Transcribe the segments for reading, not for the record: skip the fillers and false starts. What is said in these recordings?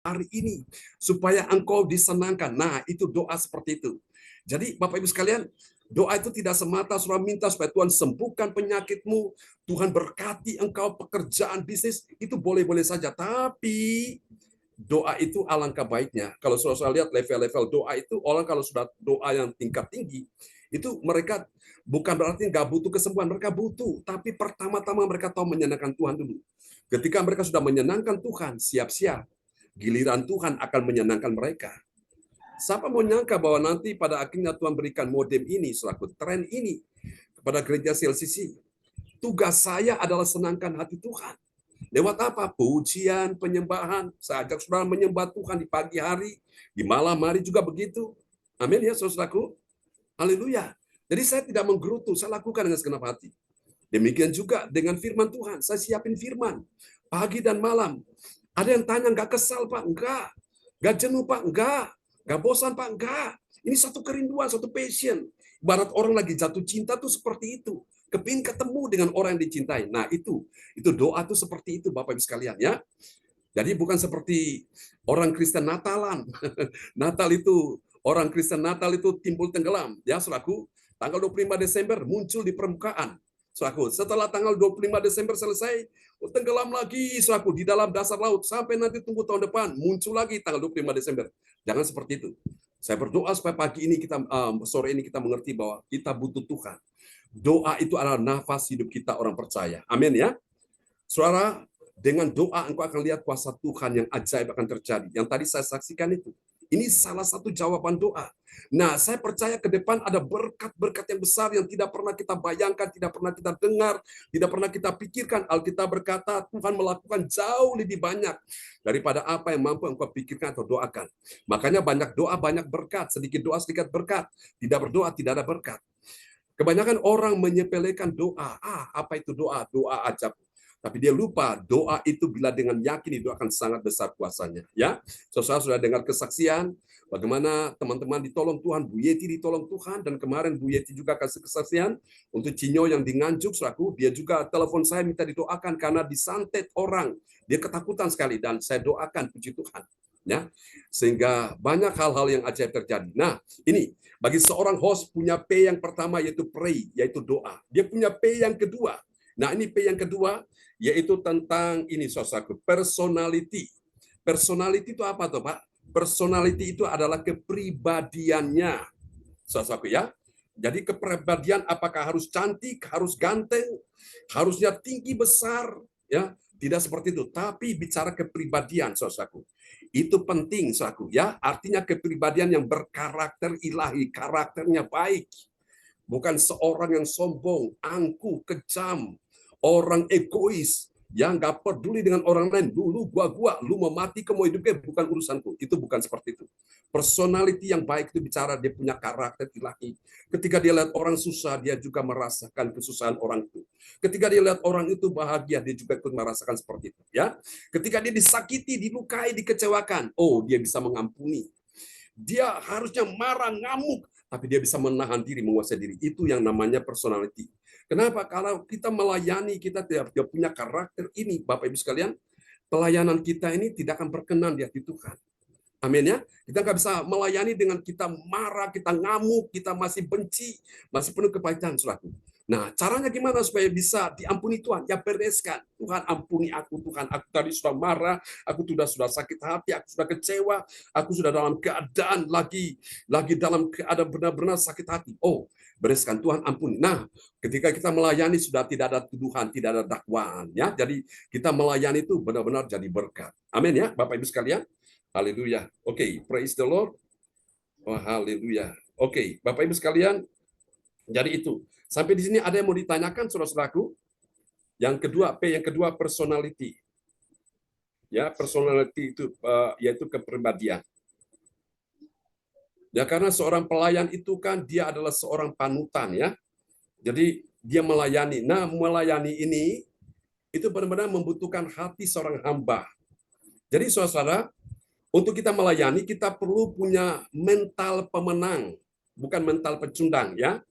hari ini supaya engkau disenangkan. Nah, itu doa seperti itu. Jadi Bapak Ibu sekalian, doa itu tidak semata surah minta supaya Tuhan sembuhkan penyakitmu, Tuhan berkati engkau pekerjaan bisnis, itu boleh-boleh saja. Tapi doa itu alangkah baiknya. Kalau saudara lihat level-level doa itu, orang kalau sudah doa yang tingkat tinggi, itu mereka bukan berarti nggak butuh kesembuhan, mereka butuh. Tapi pertama-tama mereka tahu menyenangkan Tuhan dulu. Ketika mereka sudah menyenangkan Tuhan, siap-siap. Giliran Tuhan akan menyenangkan mereka. Siapa mau nyangka bahwa nanti pada akhirnya Tuhan berikan modem ini, selaku tren ini, kepada gereja CLCC. Tugas saya adalah senangkan hati Tuhan. Lewat apa? Pujian, penyembahan. Saya ajak saudara menyembah Tuhan di pagi hari, di malam hari juga begitu. Amin ya, saudaraku. Haleluya. Jadi saya tidak menggerutu, saya lakukan dengan segenap hati. Demikian juga dengan firman Tuhan. Saya siapin firman. Pagi dan malam. Ada yang tanya, nggak kesal Pak? Enggak. Nggak jenuh Pak? Enggak. Nggak bosan Pak? Enggak. Ini satu kerinduan, satu passion. Ibarat orang lagi jatuh cinta tuh seperti itu. Kepingin ketemu dengan orang yang dicintai. Nah itu doa tuh seperti itu Bapak Ibu sekalian ya. Jadi bukan seperti orang Kristen Natalan. Natal itu, orang Kristen Natal itu timbul tenggelam. Ya, selaku tanggal 25 Desember muncul di permukaan. Selaku setelah tanggal 25 Desember selesai, tenggelam lagi selaku di dalam dasar laut. Sampai nanti tunggu tahun depan, muncul lagi tanggal 25 Desember. Jangan seperti itu. Saya berdoa supaya pagi ini kita, sore ini kita mengerti bahwa kita butuh Tuhan. Doa itu adalah nafas hidup kita orang percaya. Amin ya. Saudara, dengan doa engkau akan lihat kuasa Tuhan yang ajaib akan terjadi. Yang tadi saya saksikan itu. Ini salah satu jawaban doa. Nah, saya percaya ke depan ada berkat-berkat yang besar yang tidak pernah kita bayangkan, tidak pernah kita dengar, tidak pernah kita pikirkan. Alkitab berkata, Tuhan melakukan jauh lebih banyak daripada apa yang mampu engkau pikirkan atau doakan. Makanya banyak doa, banyak berkat. Sedikit doa, sedikit berkat. Tidak berdoa, tidak ada berkat. Kebanyakan orang menyepelekan doa. Apa itu doa? Doa ajaib. Tapi dia lupa doa itu bila dengan yakin itu akan sangat besar kuasanya. Ya, saudara sudah dengar kesaksian bagaimana teman-teman ditolong Tuhan, Bu Yeti ditolong Tuhan, dan kemarin Bu Yeti juga kasih kesaksian untuk Cinyo yang di Nganjuk, selaku dia juga telepon saya minta didoakan karena disantet orang, dia ketakutan sekali dan saya doakan puji Tuhan. Ya, sehingga banyak hal-hal yang ajaib terjadi. Nah, ini bagi seorang host punya P yang pertama yaitu pray, yaitu doa. Dia punya P yang kedua. Nah, ini P yang kedua yaitu tentang ini saudaraku, personality. Personality itu apa tuh Pak? Personality itu adalah kepribadiannya, saudaraku ya. Jadi kepribadian apakah harus cantik, harus ganteng, harusnya tinggi besar, ya? Tidak seperti itu. Tapi bicara kepribadian, saudaraku, itu penting, saudaraku ya. Artinya kepribadian yang berkarakter ilahi, karakternya baik. Bukan seorang yang sombong, angkuh, kejam, orang egois, yang nggak peduli dengan orang lain. Dulu gua, lu mau mati ke mau hidupnya bukan urusanku. Itu bukan seperti itu. Personality yang baik itu bicara dia punya karakter ilahi. Ketika dia lihat orang susah, dia juga merasakan kesusahan orang itu. Ketika dia lihat orang itu bahagia, dia juga ikut merasakan seperti itu. Ya, ketika dia disakiti, dilukai, dikecewakan, oh dia bisa mengampuni. Dia harusnya marah, ngamuk, tapi dia bisa menahan diri, menguasai diri. Itu yang namanya personality. Kenapa? Kalau kita melayani, kita tidak punya karakter ini, Bapak Ibu sekalian, pelayanan kita ini tidak akan berkenan di hati Tuhan. Amin ya. Kita nggak bisa melayani dengan kita marah, kita ngamuk, kita masih benci, masih penuh kepahitan, saudaraku. Nah, caranya gimana supaya bisa diampuni Tuhan? Ya bereskan. Tuhan ampuni aku, Tuhan. Aku tadi sudah marah, aku sudah sakit hati, aku sudah kecewa, aku sudah dalam keadaan lagi dalam keadaan benar-benar sakit hati. Oh, bereskan Tuhan ampuni. Nah, ketika kita melayani sudah tidak ada tuduhan, tidak ada dakwaan ya. Jadi kita melayani itu benar-benar jadi berkat. Amin ya, Bapak Ibu sekalian. Haleluya. Oke, praise the Lord. Oh, haleluya. Oke, Bapak Ibu sekalian, jadi itu. Sampai di sini ada yang mau ditanyakan, saudara-saudaraku? Yang kedua, P yang kedua, personality. Ya, personality itu yaitu kepribadian. Ya, karena seorang pelayan itu kan dia adalah seorang panutan ya. Jadi dia melayani. Nah, melayani ini itu benar-benar membutuhkan hati seorang hamba. Jadi saudara, untuk kita melayani kita perlu punya mental pemenang, bukan mental pecundang ya.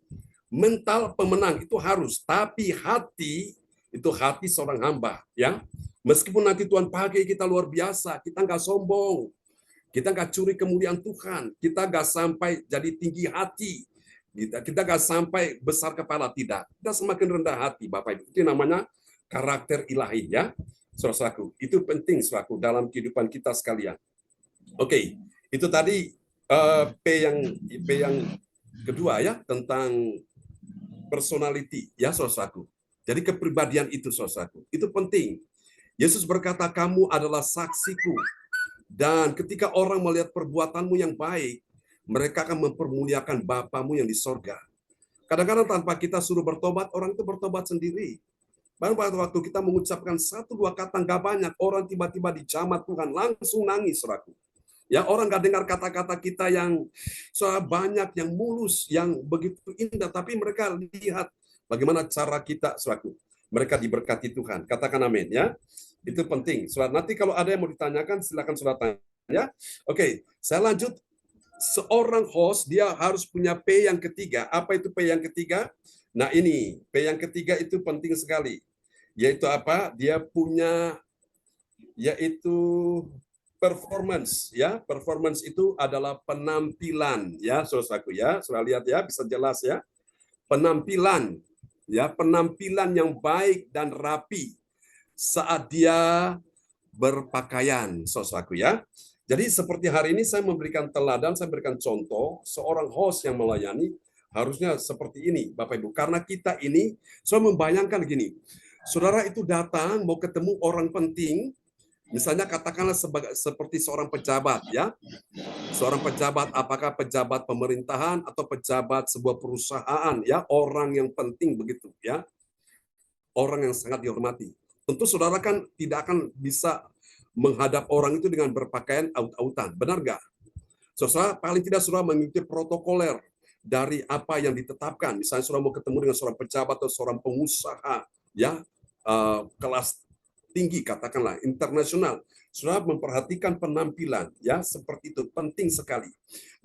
Mental pemenang itu harus, tapi hati itu hati seorang hamba ya. Meskipun nanti Tuhan pakai kita luar biasa, kita nggak sombong, kita nggak curi kemuliaan Tuhan, kita nggak sampai jadi tinggi hati, kita nggak sampai besar kepala, tidak. Kita semakin rendah hati, Bapak Ibu. Itu namanya karakter ilahi, ya, saudaraku. Itu penting, saudaraku, dalam kehidupan kita sekalian. Oke, itu tadi P yang kedua, ya, tentang personality, ya, saudaraku. Jadi kepribadian itu, saudaraku, itu penting. Yesus berkata, kamu adalah saksiku. Dan ketika orang melihat perbuatanmu yang baik, mereka akan mempermuliakan Bapamu yang di sorga. Kadang-kadang tanpa kita suruh bertobat, orang itu bertobat sendiri. Baru pada waktu kita mengucapkan 1-2 kata nggak banyak, orang tiba-tiba dijamat Tuhan, langsung nangis, saudaraku. Ya, orang nggak dengar kata-kata kita yang banyak, yang mulus, yang begitu indah, tapi mereka lihat bagaimana cara kita, saudaraku. Mereka diberkati Tuhan. Katakan amin, ya. Itu penting. Nanti kalau ada yang mau ditanyakan, silakan saudara tanya. Oke, saya lanjut. Seorang host, dia harus punya P yang ketiga. Apa itu P yang ketiga? Nah, ini P yang ketiga itu penting sekali. Yaitu apa? Dia punya, yaitu performance, ya. Performance itu adalah penampilan, ya, saudaraku, ya. Saudara lihat, ya, bisa jelas, ya. Penampilan, ya, penampilan yang baik dan rapi saat dia berpakaian, saudaraku, ya. Jadi seperti hari ini saya memberikan teladan, saya berikan contoh, seorang host yang melayani harusnya seperti ini, Bapak Ibu. Karena kita ini, saya membayangkan gini, saudara itu datang mau ketemu orang penting, misalnya katakanlah seperti seorang pejabat, ya. Seorang pejabat, apakah pejabat pemerintahan atau pejabat sebuah perusahaan, ya, orang yang penting begitu, ya. Orang yang sangat dihormati. Tentu saudara kan tidak akan bisa menghadap orang itu dengan berpakaian aut-autan, benar nggak? Saudara paling tidak saudara mengikuti protokoler dari apa yang ditetapkan. Misalnya saudara mau ketemu dengan seorang pejabat atau seorang pengusaha, ya, kelas tinggi, katakanlah internasional, saudara memperhatikan penampilan, ya, seperti itu penting sekali.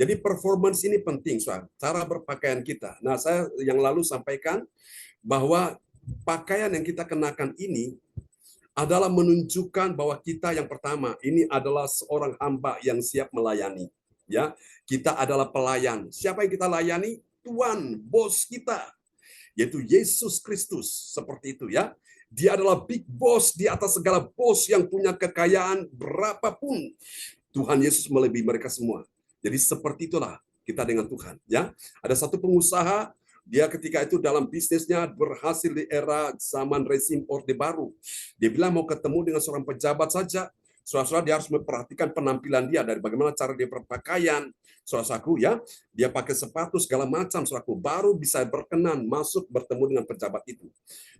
Jadi performance ini penting, saudara, cara berpakaian kita. Nah, saya yang lalu sampaikan bahwa pakaian yang kita kenakan ini adalah menunjukkan bahwa kita yang pertama ini adalah seorang hamba yang siap melayani, ya. Kita adalah pelayan. Siapa yang kita layani? Tuhan, bos kita, yaitu Yesus Kristus, seperti itu, ya. Dia adalah big boss di atas segala bos yang punya kekayaan berapapun. Tuhan Yesus melebihi mereka semua. Jadi seperti itulah kita dengan Tuhan, ya. Ada satu pengusaha, dia ketika itu dalam bisnisnya berhasil di era zaman rezim Orde Baru. Dia bilang mau ketemu dengan seorang pejabat saja, saudara-saudara, dia harus memperhatikan penampilan dia, dari bagaimana cara dia berpakaian, saudaraku, ya, dia pakai sepatu segala macam, saudaraku, baru bisa berkenan masuk bertemu dengan pejabat itu.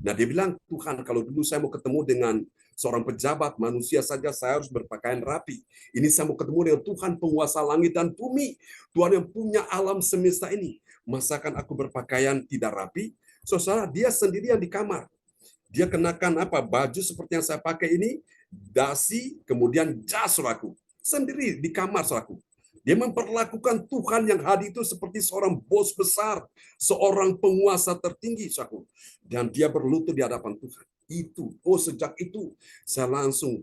Nah, dia bilang, Tuhan, kalau dulu saya mau ketemu dengan seorang pejabat manusia saja, saya harus berpakaian rapi. Ini saya mau ketemu dengan Tuhan penguasa langit dan bumi, Tuhan yang punya alam semesta ini. Masakan aku berpakaian tidak rapi? Saudara, dia sendirian di kamar. Dia kenakan apa? Baju seperti yang saya pakai ini, dasi, kemudian jas, saudaraku. Sendiri di kamar, saudaraku. Dia memperlakukan Tuhan yang hadir itu seperti seorang bos besar, seorang penguasa tertinggi, saudaraku. Dan dia berlutut di hadapan Tuhan. Sejak itu saya langsung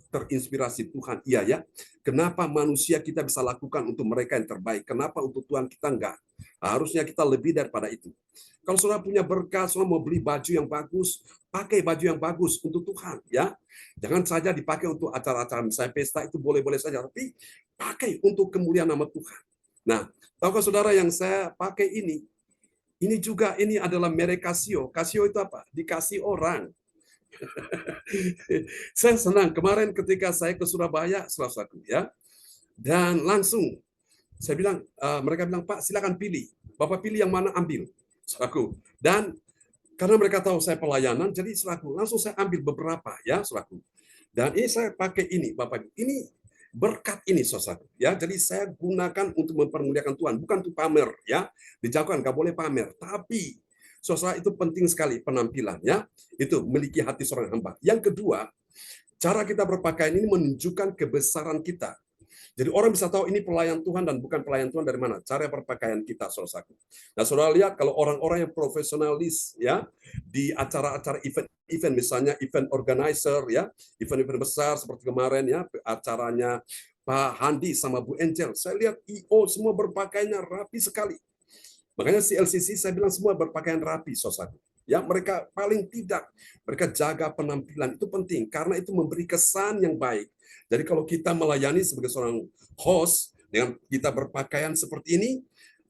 terinspirasi, Tuhan, iya ya, kenapa manusia kita bisa lakukan untuk mereka yang terbaik, kenapa untuk Tuhan kita enggak? Harusnya kita lebih daripada itu. Kalau saudara punya berkat, saudara mau beli baju yang bagus, pakai baju yang bagus untuk Tuhan, ya. Jangan saja dipakai untuk acara-acara misalnya pesta, itu boleh-boleh saja, tapi pakai untuk kemuliaan nama Tuhan. Nah, tahukah saudara yang saya pakai ini juga, ini adalah merek Casio. Casio itu apa? Dikasih orang. Saya senang kemarin ketika saya ke Surabaya, saudaraku, ya, dan langsung saya bilang, mereka bilang, Pak, silakan pilih. Bapak pilih yang mana, ambil, saudaraku. Dan karena mereka tahu saya pelayanan, jadi saudaraku, langsung saya ambil beberapa, ya, saudaraku. Dan ini saya pakai ini, Bapak. Ini berkat ini, saudaraku, ya. Jadi saya gunakan untuk mempermuliakan Tuhan, bukan untuk pamer, ya. Dijauhkan, nggak boleh pamer. Tapi saudara, itu penting sekali penampilannya, itu memiliki hati seorang hamba. Yang kedua, cara kita berpakaian ini menunjukkan kebesaran kita. Jadi orang bisa tahu ini pelayan Tuhan dan bukan pelayan Tuhan dari mana? Cara berpakaian kita, saudaraku. Nah, saudara lihat kalau orang-orang yang profesionalis ya di acara-acara event, misalnya event organizer ya, event-event besar seperti kemarin ya, acaranya Pak Handi sama Bu Angel. Saya lihat IO semua berpakaiannya rapi sekali. Makanya CLCC saya bilang semua berpakaian rapi, saudaraku. Ya, mereka paling tidak mereka jaga penampilan itu penting karena itu memberi kesan yang baik. Jadi kalau kita melayani sebagai seorang host dengan kita berpakaian seperti ini,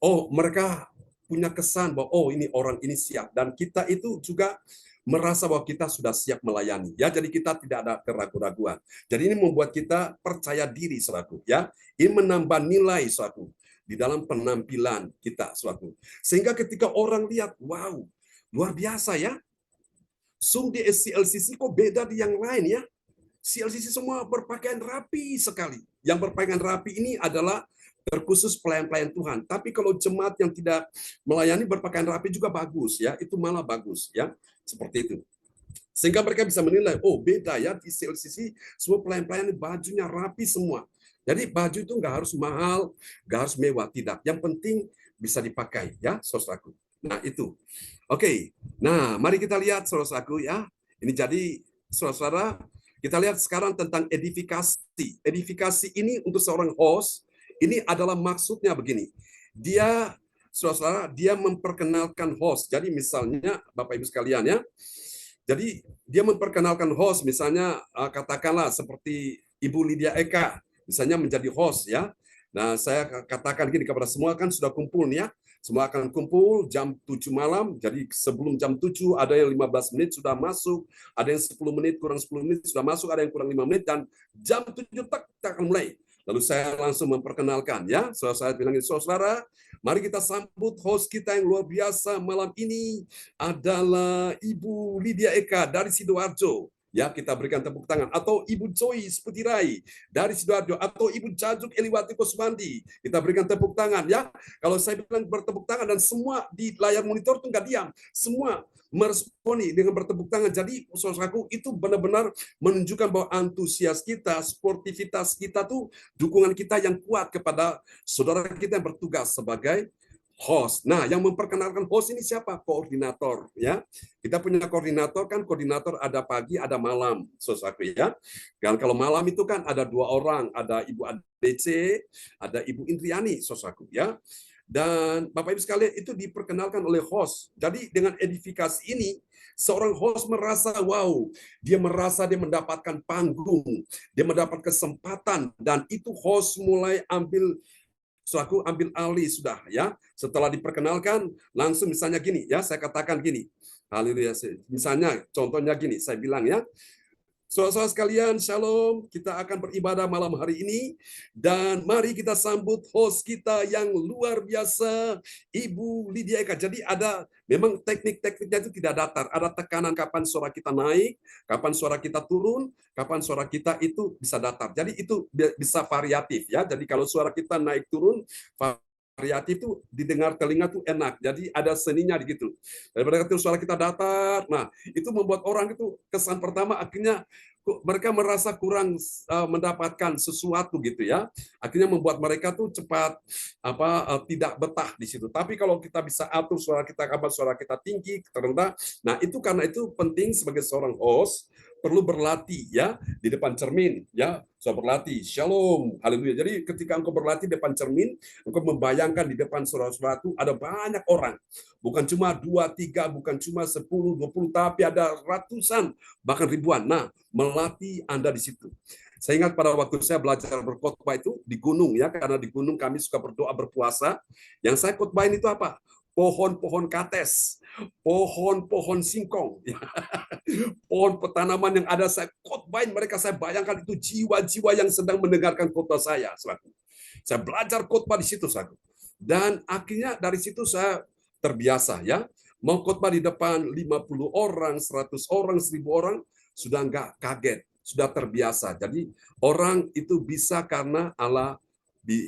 oh mereka punya kesan bahwa oh ini orang ini siap dan kita itu juga merasa bahwa kita sudah siap melayani. Ya, jadi kita tidak ada keraguan-raguan. Jadi ini membuat kita percaya diri, saudaraku. Ya, ini menambah nilai, saudaraku, di dalam penampilan kita, saudaraku. Sehingga ketika orang lihat, wow, luar biasa ya. Di CLCC kok beda di yang lain ya. CLCC semua berpakaian rapi sekali. Yang berpakaian rapi ini adalah terkhusus pelayan-pelayan Tuhan. Tapi kalau jemaat yang tidak melayani berpakaian rapi juga bagus ya. Itu malah bagus ya. Seperti itu. Sehingga mereka bisa menilai, oh beda ya di CLCC semua pelayan-pelayan bajunya rapi semua. Jadi baju itu nggak harus mahal, nggak harus mewah, tidak. Yang penting bisa dipakai ya, saudaraku. Nah itu. Oke. Nah mari kita lihat saudaraku ya. Ini jadi saudara, kita lihat sekarang tentang edifikasi. Edifikasi ini untuk seorang host, ini adalah maksudnya begini. Dia, saudara, dia memperkenalkan host. Jadi misalnya Bapak Ibu sekalian ya, jadi dia memperkenalkan host, misalnya katakanlah seperti Ibu Lydia Eka, misalnya menjadi host ya. Nah saya katakan gini kepada semua kan sudah kumpul nih ya. Semua akan kumpul jam 7 malam, jadi sebelum jam 7 ada yang 15 menit sudah masuk, ada yang 10 menit, kurang 10 menit sudah masuk, ada yang kurang 5 menit, dan jam 7 tak akan mulai. Lalu saya langsung memperkenalkan ya, saya bilang, saudara, mari kita sambut host kita yang luar biasa malam ini adalah Ibu Lydia Eka dari Sidoarjo. Ya, kita berikan tepuk tangan. Atau Ibu Joyce Putirai dari Sidoarjo, atau Ibu Cajuk Eliwati Kusmandi. Kita berikan tepuk tangan ya. Kalau saya bilang bertepuk tangan dan semua di layar monitor itu nggak diam, semua meresponi dengan bertepuk tangan. Jadi saudaraku itu benar-benar menunjukkan bahwa antusias kita, sportivitas kita tuh, dukungan kita yang kuat kepada saudara kita yang bertugas sebagai host. Nah, yang memperkenalkan host ini siapa? Koordinator, ya. Kita punya koordinator kan, koordinator ada pagi, ada malam, saudaraku ya. Dan kalau malam itu kan ada 2 orang, ada Ibu ADC, ada Ibu Indriani, saudaraku ya. Dan Bapak Ibu sekalian itu diperkenalkan oleh host. Jadi dengan edifikasi ini, seorang host merasa wow, dia merasa dia mendapatkan panggung, dia mendapat kesempatan, dan itu host mulai ambil alih sudah ya. Setelah diperkenalkan langsung misalnya gini ya, saya katakan gini. Haleluya. Misalnya contohnya gini, saya bilang ya, saudara-saudara sekalian, shalom. Kita akan beribadah malam hari ini. Dan mari kita sambut host kita yang luar biasa, Ibu Lydia Eka. Jadi ada, memang teknik-tekniknya itu tidak datar. Ada tekanan kapan suara kita naik, kapan suara kita turun, kapan suara kita itu bisa datar. Jadi itu bisa variatif ya. Jadi kalau suara kita naik turun, variatif itu didengar telinga tuh enak. Jadi ada seninya gitu. Daripada itu suara kita datar, nah itu membuat orang itu kesan pertama akhirnya mereka merasa kurang mendapatkan sesuatu gitu ya. Akhirnya membuat mereka tuh cepat tidak betah di situ. Tapi kalau kita bisa atur suara kita, kapan suara kita tinggi, terendah, nah itu karena itu penting sebagai seorang host perlu berlatih ya di depan cermin ya. So berlatih. Shalom. Haleluya. Jadi ketika engkau berlatih di depan cermin, engkau membayangkan di depan saudara-saudara itu ada banyak orang. Bukan cuma 2, 3, bukan cuma 10, 20, tapi ada ratusan, bahkan ribuan. Nah, melatih Anda di situ. Saya ingat pada waktu saya belajar berkhotbah itu di gunung ya, karena di gunung kami suka berdoa berpuasa. Yang saya khotbahin itu apa? Pohon-pohon kates, pohon-pohon singkong, pohon petanaman yang ada saya khotbahin mereka, saya bayangkan itu jiwa-jiwa yang sedang mendengarkan khotbah saya. Saya belajar khotbah di situ, dan akhirnya dari situ saya terbiasa ya. Mau khotbah di depan 50 orang, 100 orang, 1000 orang, sudah nggak kaget, sudah terbiasa. Jadi orang itu bisa karena Allah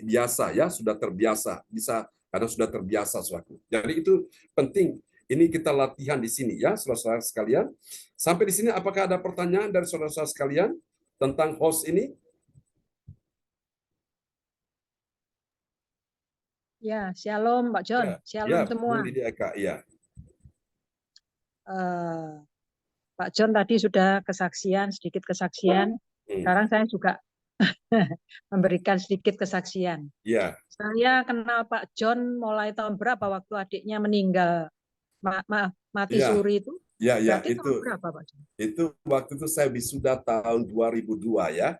biasa ya, sudah terbiasa, bisa karena sudah terbiasa, saudaraku. Jadi itu penting. Ini kita latihan di sini ya, saudara-saudara sekalian. Sampai di sini apakah ada pertanyaan dari saudara-saudara sekalian tentang host ini? Ya, shalom Pak John, Ya, shalom Bu semua. Lydia Eka, ya. Pak John tadi sudah kesaksian, sedikit kesaksian. Sekarang saya juga memberikan sedikit kesaksian. Ya, Saya kenal Pak John mulai tahun berapa waktu adiknya meninggal, maaf, mati ya, suri itu? ya, Berarti tahun berapa Pak John? itu waktu itu saya wisuda tahun 2002 ya.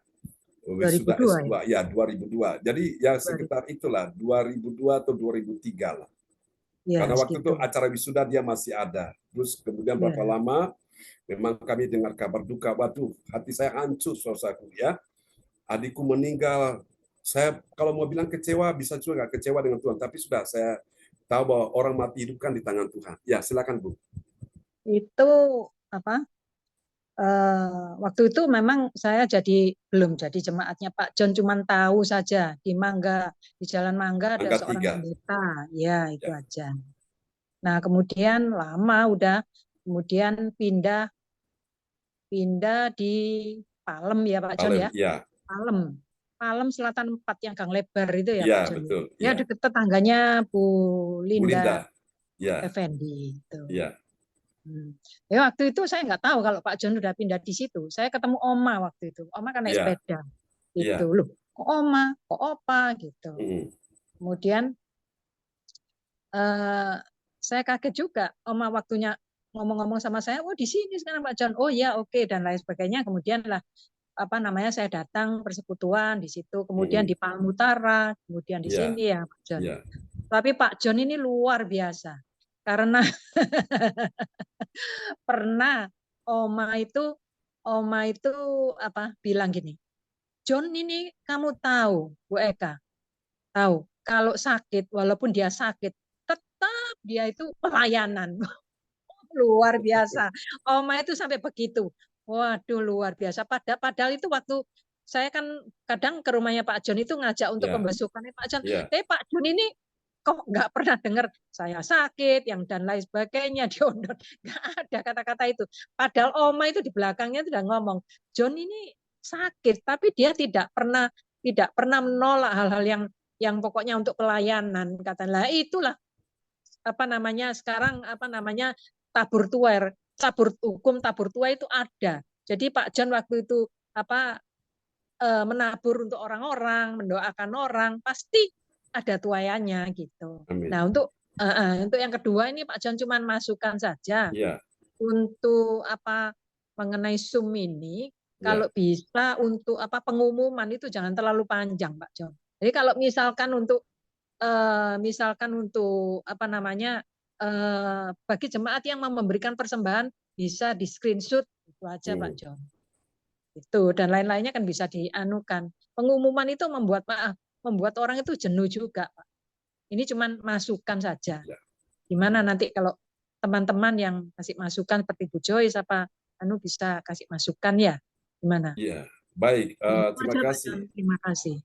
Wisuda 2002 ya? S2 ya 2002. Jadi ya 2000. sekitar itulah 2002 atau 2003 lah. Ya, Karena waktu itu segitu. acara wisuda dia masih ada. Terus kemudian Ya. berapa lama memang kami dengar kabar duka, waduh, hati saya hancur saudaraku ya. Adikku meninggal. Saya kalau mau bilang kecewa bisa juga nggak kecewa dengan Tuhan, tapi sudah saya tahu bahwa orang mati hidup kan di tangan Tuhan. Ya, silakan Bu. Itu apa? Waktu itu memang saya belum jadi jemaatnya Pak John, cuman tahu saja di Mangga, di Jalan Mangga ada Angka seorang 3. pendeta, ya itu Ya, aja. Nah kemudian lama udah, kemudian pindah di Palem ya Pak John Palem. ya, Ya, Palem, Palem Selatan 4 yang Gang Lebar itu ya Pak ya John. betul. Ya Ya, deket tetangganya Bu Bu Linda Linda. Ya, Effendi itu. ya, Ya waktu itu saya nggak tahu kalau Pak John udah pindah di situ. Saya ketemu Oma waktu itu. Oma kan naik ya, sepeda. Gitu. ya. Loh, kok Oma, kok Opa gitu. Mm, Kemudian saya kaget juga. Oma waktunya ngomong-ngomong sama saya, oh di sini sekarang Pak John. Oh ya, oke dan lain sebagainya. Kemudian lah saya datang persekutuan di situ, kemudian mm. di Palem Utara, kemudian di Ya, sini ya Pak John. ya, Tapi Pak John ini luar biasa. Karena pernah Oma itu bilang gini, John ini kamu tahu, Bu Eka, tahu kalau sakit, walaupun dia sakit, tetap dia itu pelayanan. Luar biasa. Oma itu sampai begitu. Waduh, luar biasa. Padahal itu waktu saya kan kadang ke rumahnya Pak John itu ngajak untuk ya, pembesukannya Pak John. ya. Pak John ini kok nggak pernah dengar saya sakit, yang dan lain sebagainya, diondot. Nggak ada kata-kata itu. Padahal Oma itu di belakangnya sudah ngomong, John ini sakit, tapi dia tidak pernah menolak hal-hal yang pokoknya untuk pelayanan. Katalah itulah sekarang tabur tuer, tabur hukum tabur tua itu ada. Jadi Pak John waktu itu menabur untuk orang-orang, mendoakan orang, pasti ada tuayannya gitu. Amin. Nah, untuk yang kedua ini Pak John cuma masukkan saja. Ya, Untuk mengenai Zoom ini, ya, kalau bisa untuk pengumuman itu jangan terlalu panjang Pak John. Jadi kalau misalkan untuk bagi jemaat yang memberikan persembahan bisa di screenshot itu aja Pak John. Itu dan lain-lainnya kan bisa dianukan. Pengumuman itu membuat orang itu jenuh juga, Pak. Ini cuma masukan saja. ya. Gimana nanti kalau teman-teman yang kasih masukan seperti Bu Joyce bisa kasih masukan ya? Gimana? Ya, baik. Terima Aja, Pak kasih. John. Terima kasih.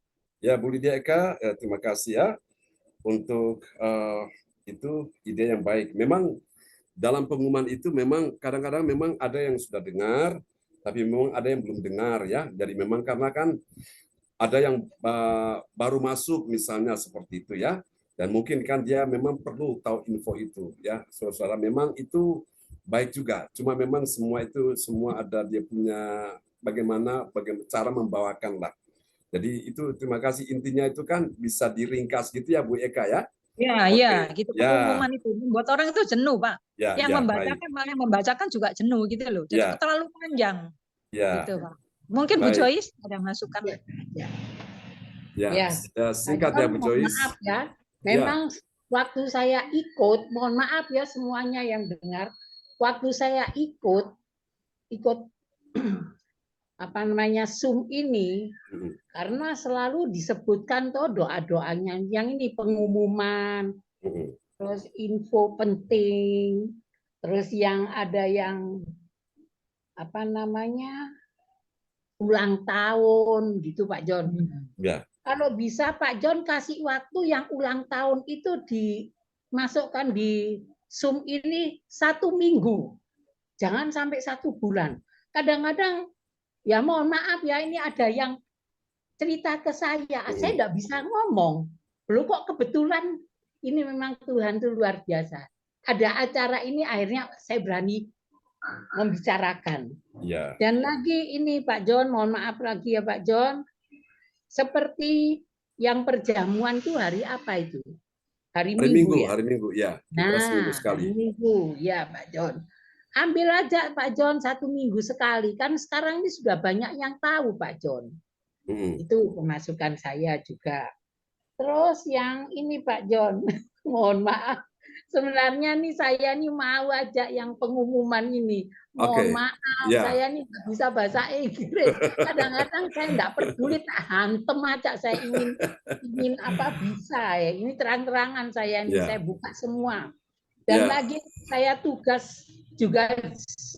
Ya, Bu Lydia Eka, terima kasih ya untuk itu ide yang baik. Memang dalam pengumuman itu memang kadang-kadang memang ada yang sudah dengar, tapi memang ada yang belum dengar ya. Jadi memang karena kan ada yang baru masuk misalnya seperti itu ya. Dan mungkin kan dia memang perlu tahu info itu ya. Saudara, memang itu baik juga. Cuma memang semua ada dia punya bagaimana cara membawakan lah. Jadi itu terima kasih, intinya itu kan bisa diringkas gitu ya Bu Eka ya. Ya, Oke. gitu. Ya, Pengumuman itu membuat orang itu jenuh, Pak. ya, Yang ya, baik. membacakan juga jenuh gitu loh. Jadi Ya, terlalu panjang ya, gitu, Pak. Mungkin Bu baik. Joyce ada masukan. Ya, Ya, ya. singkat ya Bu Mohon Joyce. maaf ya. Ya, Memang waktu saya ikut, mohon maaf ya semuanya yang dengar. Waktu saya ikut Zoom ini, karena selalu disebutkan tuh doa-doanya yang ini pengumuman, terus info penting, terus yang ada yang ulang tahun gitu Pak John. ya. Kalau bisa Pak John kasih waktu yang ulang tahun itu dimasukkan di Zoom ini 1 minggu, jangan sampai 1 bulan. Kadang-kadang ya mohon maaf ya, ini ada yang cerita ke saya nggak bisa ngomong. Belum kok kebetulan ini memang Tuhan itu luar biasa. Ada acara ini akhirnya saya berani membicarakan. Ya. Dan lagi ini Pak John, mohon maaf lagi ya Pak John, seperti yang perjamuan itu hari apa itu? Hari Minggu ya? Hari Minggu, ya. Kita Nah, seminggu sekali. hari Minggu, ya Pak John. Ambil aja Pak John 1 minggu sekali. Kan sekarang ini sudah banyak yang tahu Pak John. Itu pemasukan saya juga. Terus yang ini Pak John, mohon maaf. Sebenarnya nih saya nih mau ajak yang pengumuman ini. Mohon maaf, saya nih nggak bisa bahasa Inggris. Kadang-kadang saya nggak peduli, tak hantem aja. Saya ingin apa bisa ya. Ini terang-terangan saya nih, saya buka semua. Dan lagi saya tugas juga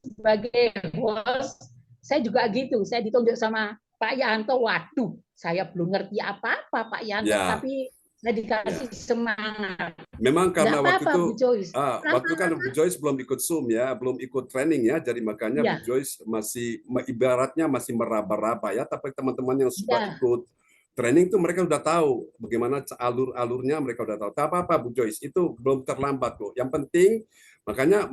sebagai host, saya juga gitu. Saya ditunjuk sama Pak Yanto. Waduh, saya belum ngerti apa-apa Pak Yanto, tapi saya dikasih semangat. Memang karena waktu itu, Bu Joyce. waktu kan Bu Joyce belum ikut Zoom ya, belum ikut training ya, jadi makanya Bu Joyce masih ibaratnya masih meraba-raba ya. Tapi teman-teman yang sudah ikut training itu mereka udah tahu bagaimana alur-alurnya, mereka udah tahu. Tak apa-apa Bu Joyce, itu belum terlambat kok. Yang penting makanya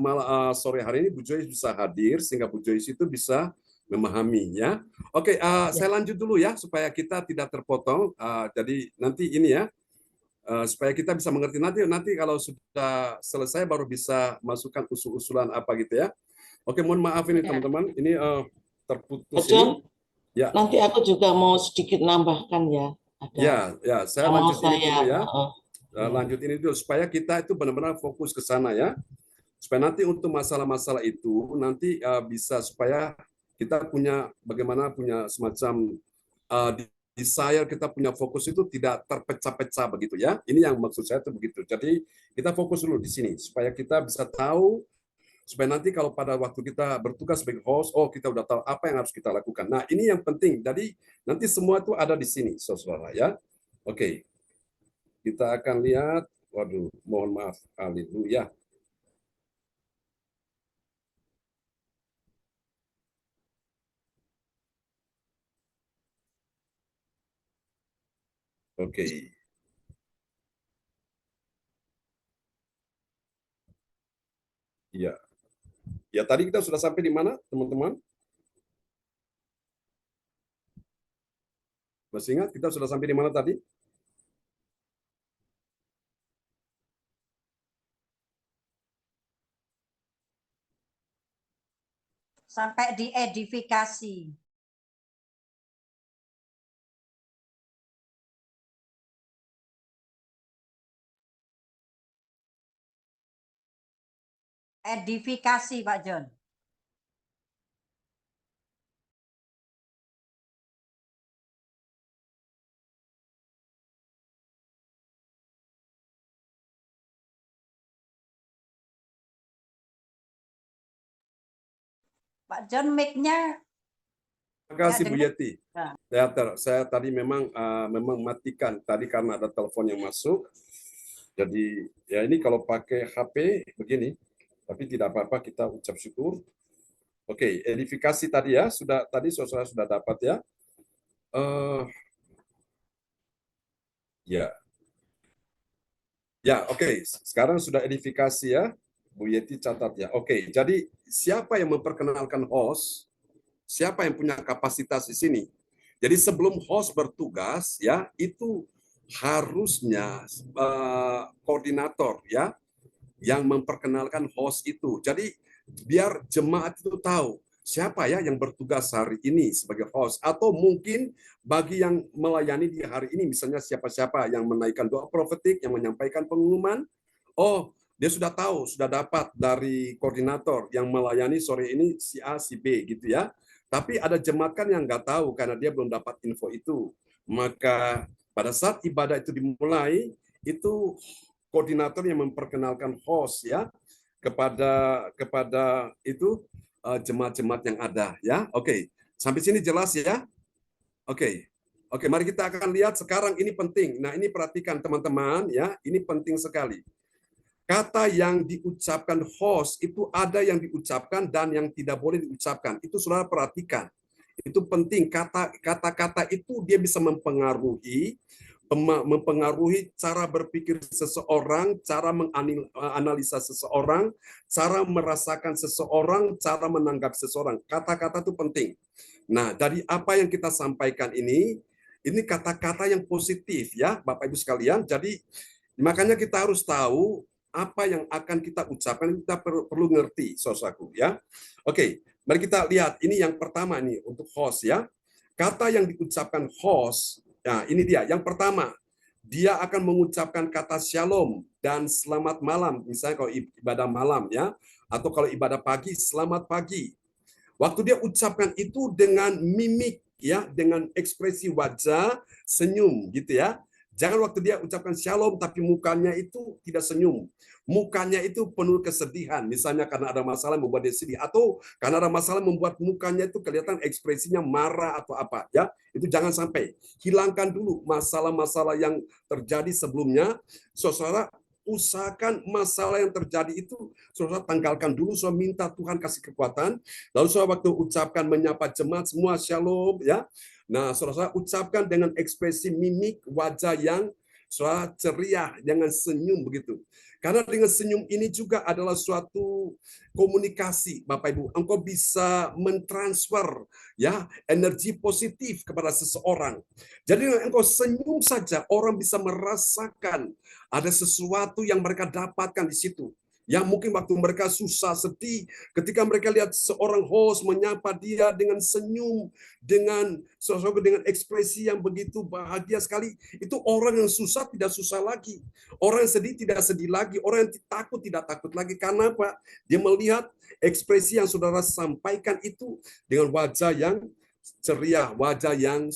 sore hari ini Bu Joyce bisa hadir sehingga Bu Joyce itu bisa memahami ya. Oke, saya lanjut dulu ya supaya kita tidak terpotong. Jadi nanti ini ya. Supaya kita bisa mengerti nanti kalau sudah selesai baru bisa masukkan usul-usulan apa gitu ya. Oke, mohon maaf ini teman-teman, ini terputus ini. Ya. Nanti aku juga mau sedikit nambahkan ya. Ya, saya lanjut ini dulu ya. Lanjut ini dulu supaya kita itu benar-benar fokus ke sana ya. Supaya nanti untuk masalah-masalah itu nanti bisa supaya kita bagaimana punya semacam desire, kita punya fokus itu tidak terpecah-pecah begitu ya. Ini yang maksud saya itu begitu. Jadi kita fokus dulu di sini supaya kita bisa tahu, supaya nanti kalau pada waktu kita bertugas sebagai host, kita udah tahu apa yang harus kita lakukan. Nah, ini yang penting. Jadi nanti semua itu ada di sini, saudara ya. Oke. Kita akan lihat. Waduh, mohon maaf. Haleluya. Oke. Ya. Ya, tadi kita sudah sampai di mana, teman-teman? Masih ingat kita sudah sampai di mana tadi? Sampai di edifikasi. Edifikasi, Pak John. Pak John, mic-nya. Terima kasih Bu Yeti. Saya tadi memang matikan tadi karena ada telepon yang masuk. Jadi ya ini kalau pakai HP begini, tapi tidak apa-apa, kita ucap syukur. Oke, edifikasi tadi ya, tadi saudara sudah dapat ya. Oke. Sekarang sudah edifikasi ya. Bu Yeti catat ya. Oke, jadi siapa yang memperkenalkan host? Siapa yang punya kapasitas di sini? Jadi sebelum host bertugas ya, itu harusnya koordinator ya yang memperkenalkan host itu. Jadi biar jemaat itu tahu siapa ya yang bertugas hari ini sebagai host, atau mungkin bagi yang melayani di hari ini misalnya siapa-siapa yang menaikkan doa profetik, yang menyampaikan pengumuman, dia sudah tahu, sudah dapat dari koordinator yang melayani sore ini si A, si B gitu ya. Tapi ada jemaat kan yang nggak tahu karena dia belum dapat info itu. Maka pada saat ibadah itu dimulai, itu koordinator yang memperkenalkan host ya kepada itu jemaat-jemaat yang ada ya. Oke, sampai sini jelas ya. Oke, mari kita akan lihat sekarang, ini penting. Nah, ini perhatikan teman-teman ya, ini penting sekali. Kata yang diucapkan host itu ada yang diucapkan dan yang tidak boleh diucapkan. Itu saudara perhatikan. Itu penting, kata-kata itu dia bisa mempengaruhi mempengaruhi cara berpikir seseorang, cara menganalisa seseorang, cara merasakan seseorang, cara menanggap seseorang. Kata-kata itu penting. Nah, dari apa yang kita sampaikan ini kata-kata yang positif ya, Bapak Ibu sekalian. Jadi makanya kita harus tahu apa yang akan kita ucapkan, kita perlu ngerti, saudaraku ya. Oke, mari kita lihat ini yang pertama nih untuk host ya. Kata yang diucapkan host, nah ini dia. Yang pertama, dia akan mengucapkan kata shalom dan selamat malam. Misalnya kalau ibadah malam ya, atau kalau ibadah pagi, selamat pagi. Waktu dia ucapkan itu dengan mimik ya, dengan ekspresi wajah, senyum gitu ya. Jangan waktu dia ucapkan shalom tapi mukanya itu tidak senyum. Mukanya itu penuh kesedihan. Misalnya karena ada masalah membuat dia sedih, atau karena ada masalah membuat mukanya itu kelihatan ekspresinya marah atau apa ya. Itu jangan sampai. Hilangkan dulu masalah-masalah yang terjadi sebelumnya. Saudara, usahakan masalah yang terjadi itu saudara tanggalkan dulu, saudara minta Tuhan kasih kekuatan. Lalu saudara waktu ucapkan menyapa jemaat semua shalom ya. Nah, saudara ucapkan dengan ekspresi mimik wajah yang saudara ceria, dengan senyum begitu. Karena dengan senyum ini juga adalah suatu komunikasi, Bapak Ibu. Engkau bisa mentransfer ya energi positif kepada seseorang. Jadi dengan engkau senyum saja, orang bisa merasakan ada sesuatu yang mereka dapatkan di situ. Yang mungkin waktu mereka susah, sedih, ketika mereka lihat seorang host menyapa dia dengan senyum, dengan ekspresi yang begitu bahagia sekali, itu orang yang susah tidak susah lagi, orang yang sedih tidak sedih lagi, orang yang takut tidak takut lagi. Karena apa? Dia melihat ekspresi yang saudara sampaikan itu dengan wajah yang ceria, wajah yang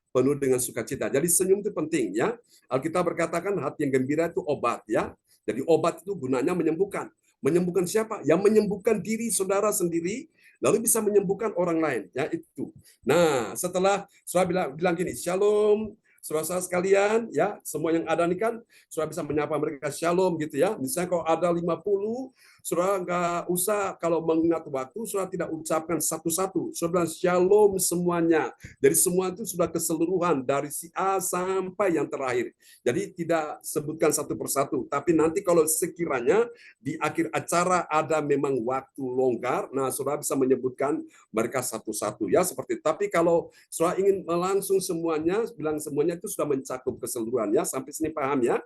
penuh dengan sukacita. Jadi senyum itu penting ya. Alkitab berkatakan hati yang gembira itu obat ya. Jadi obat itu gunanya menyembuhkan. Menyembuhkan siapa? Yang menyembuhkan diri saudara sendiri, lalu bisa menyembuhkan orang lain. Ya itu. Nah, setelah saudara bilang gini, shalom, saudara sekalian, ya semua yang ada nih kan, saudara bisa menyapa mereka shalom gitu ya. Misalnya kalau ada 50, saudara nggak usah kalau mengingat waktu, saudara tidak ucapkan satu-satu. Saudara bilang shalom semuanya. Jadi semua itu sudah keseluruhan dari si A sampai yang terakhir. Jadi tidak sebutkan satu persatu. Tapi nanti kalau sekiranya di akhir acara ada memang waktu longgar, nah saudara bisa menyebutkan mereka satu-satu ya seperti itu. Tapi kalau saudara ingin langsung semuanya, bilang semuanya itu sudah mencakup keseluruhan ya. Sampai sini paham ya.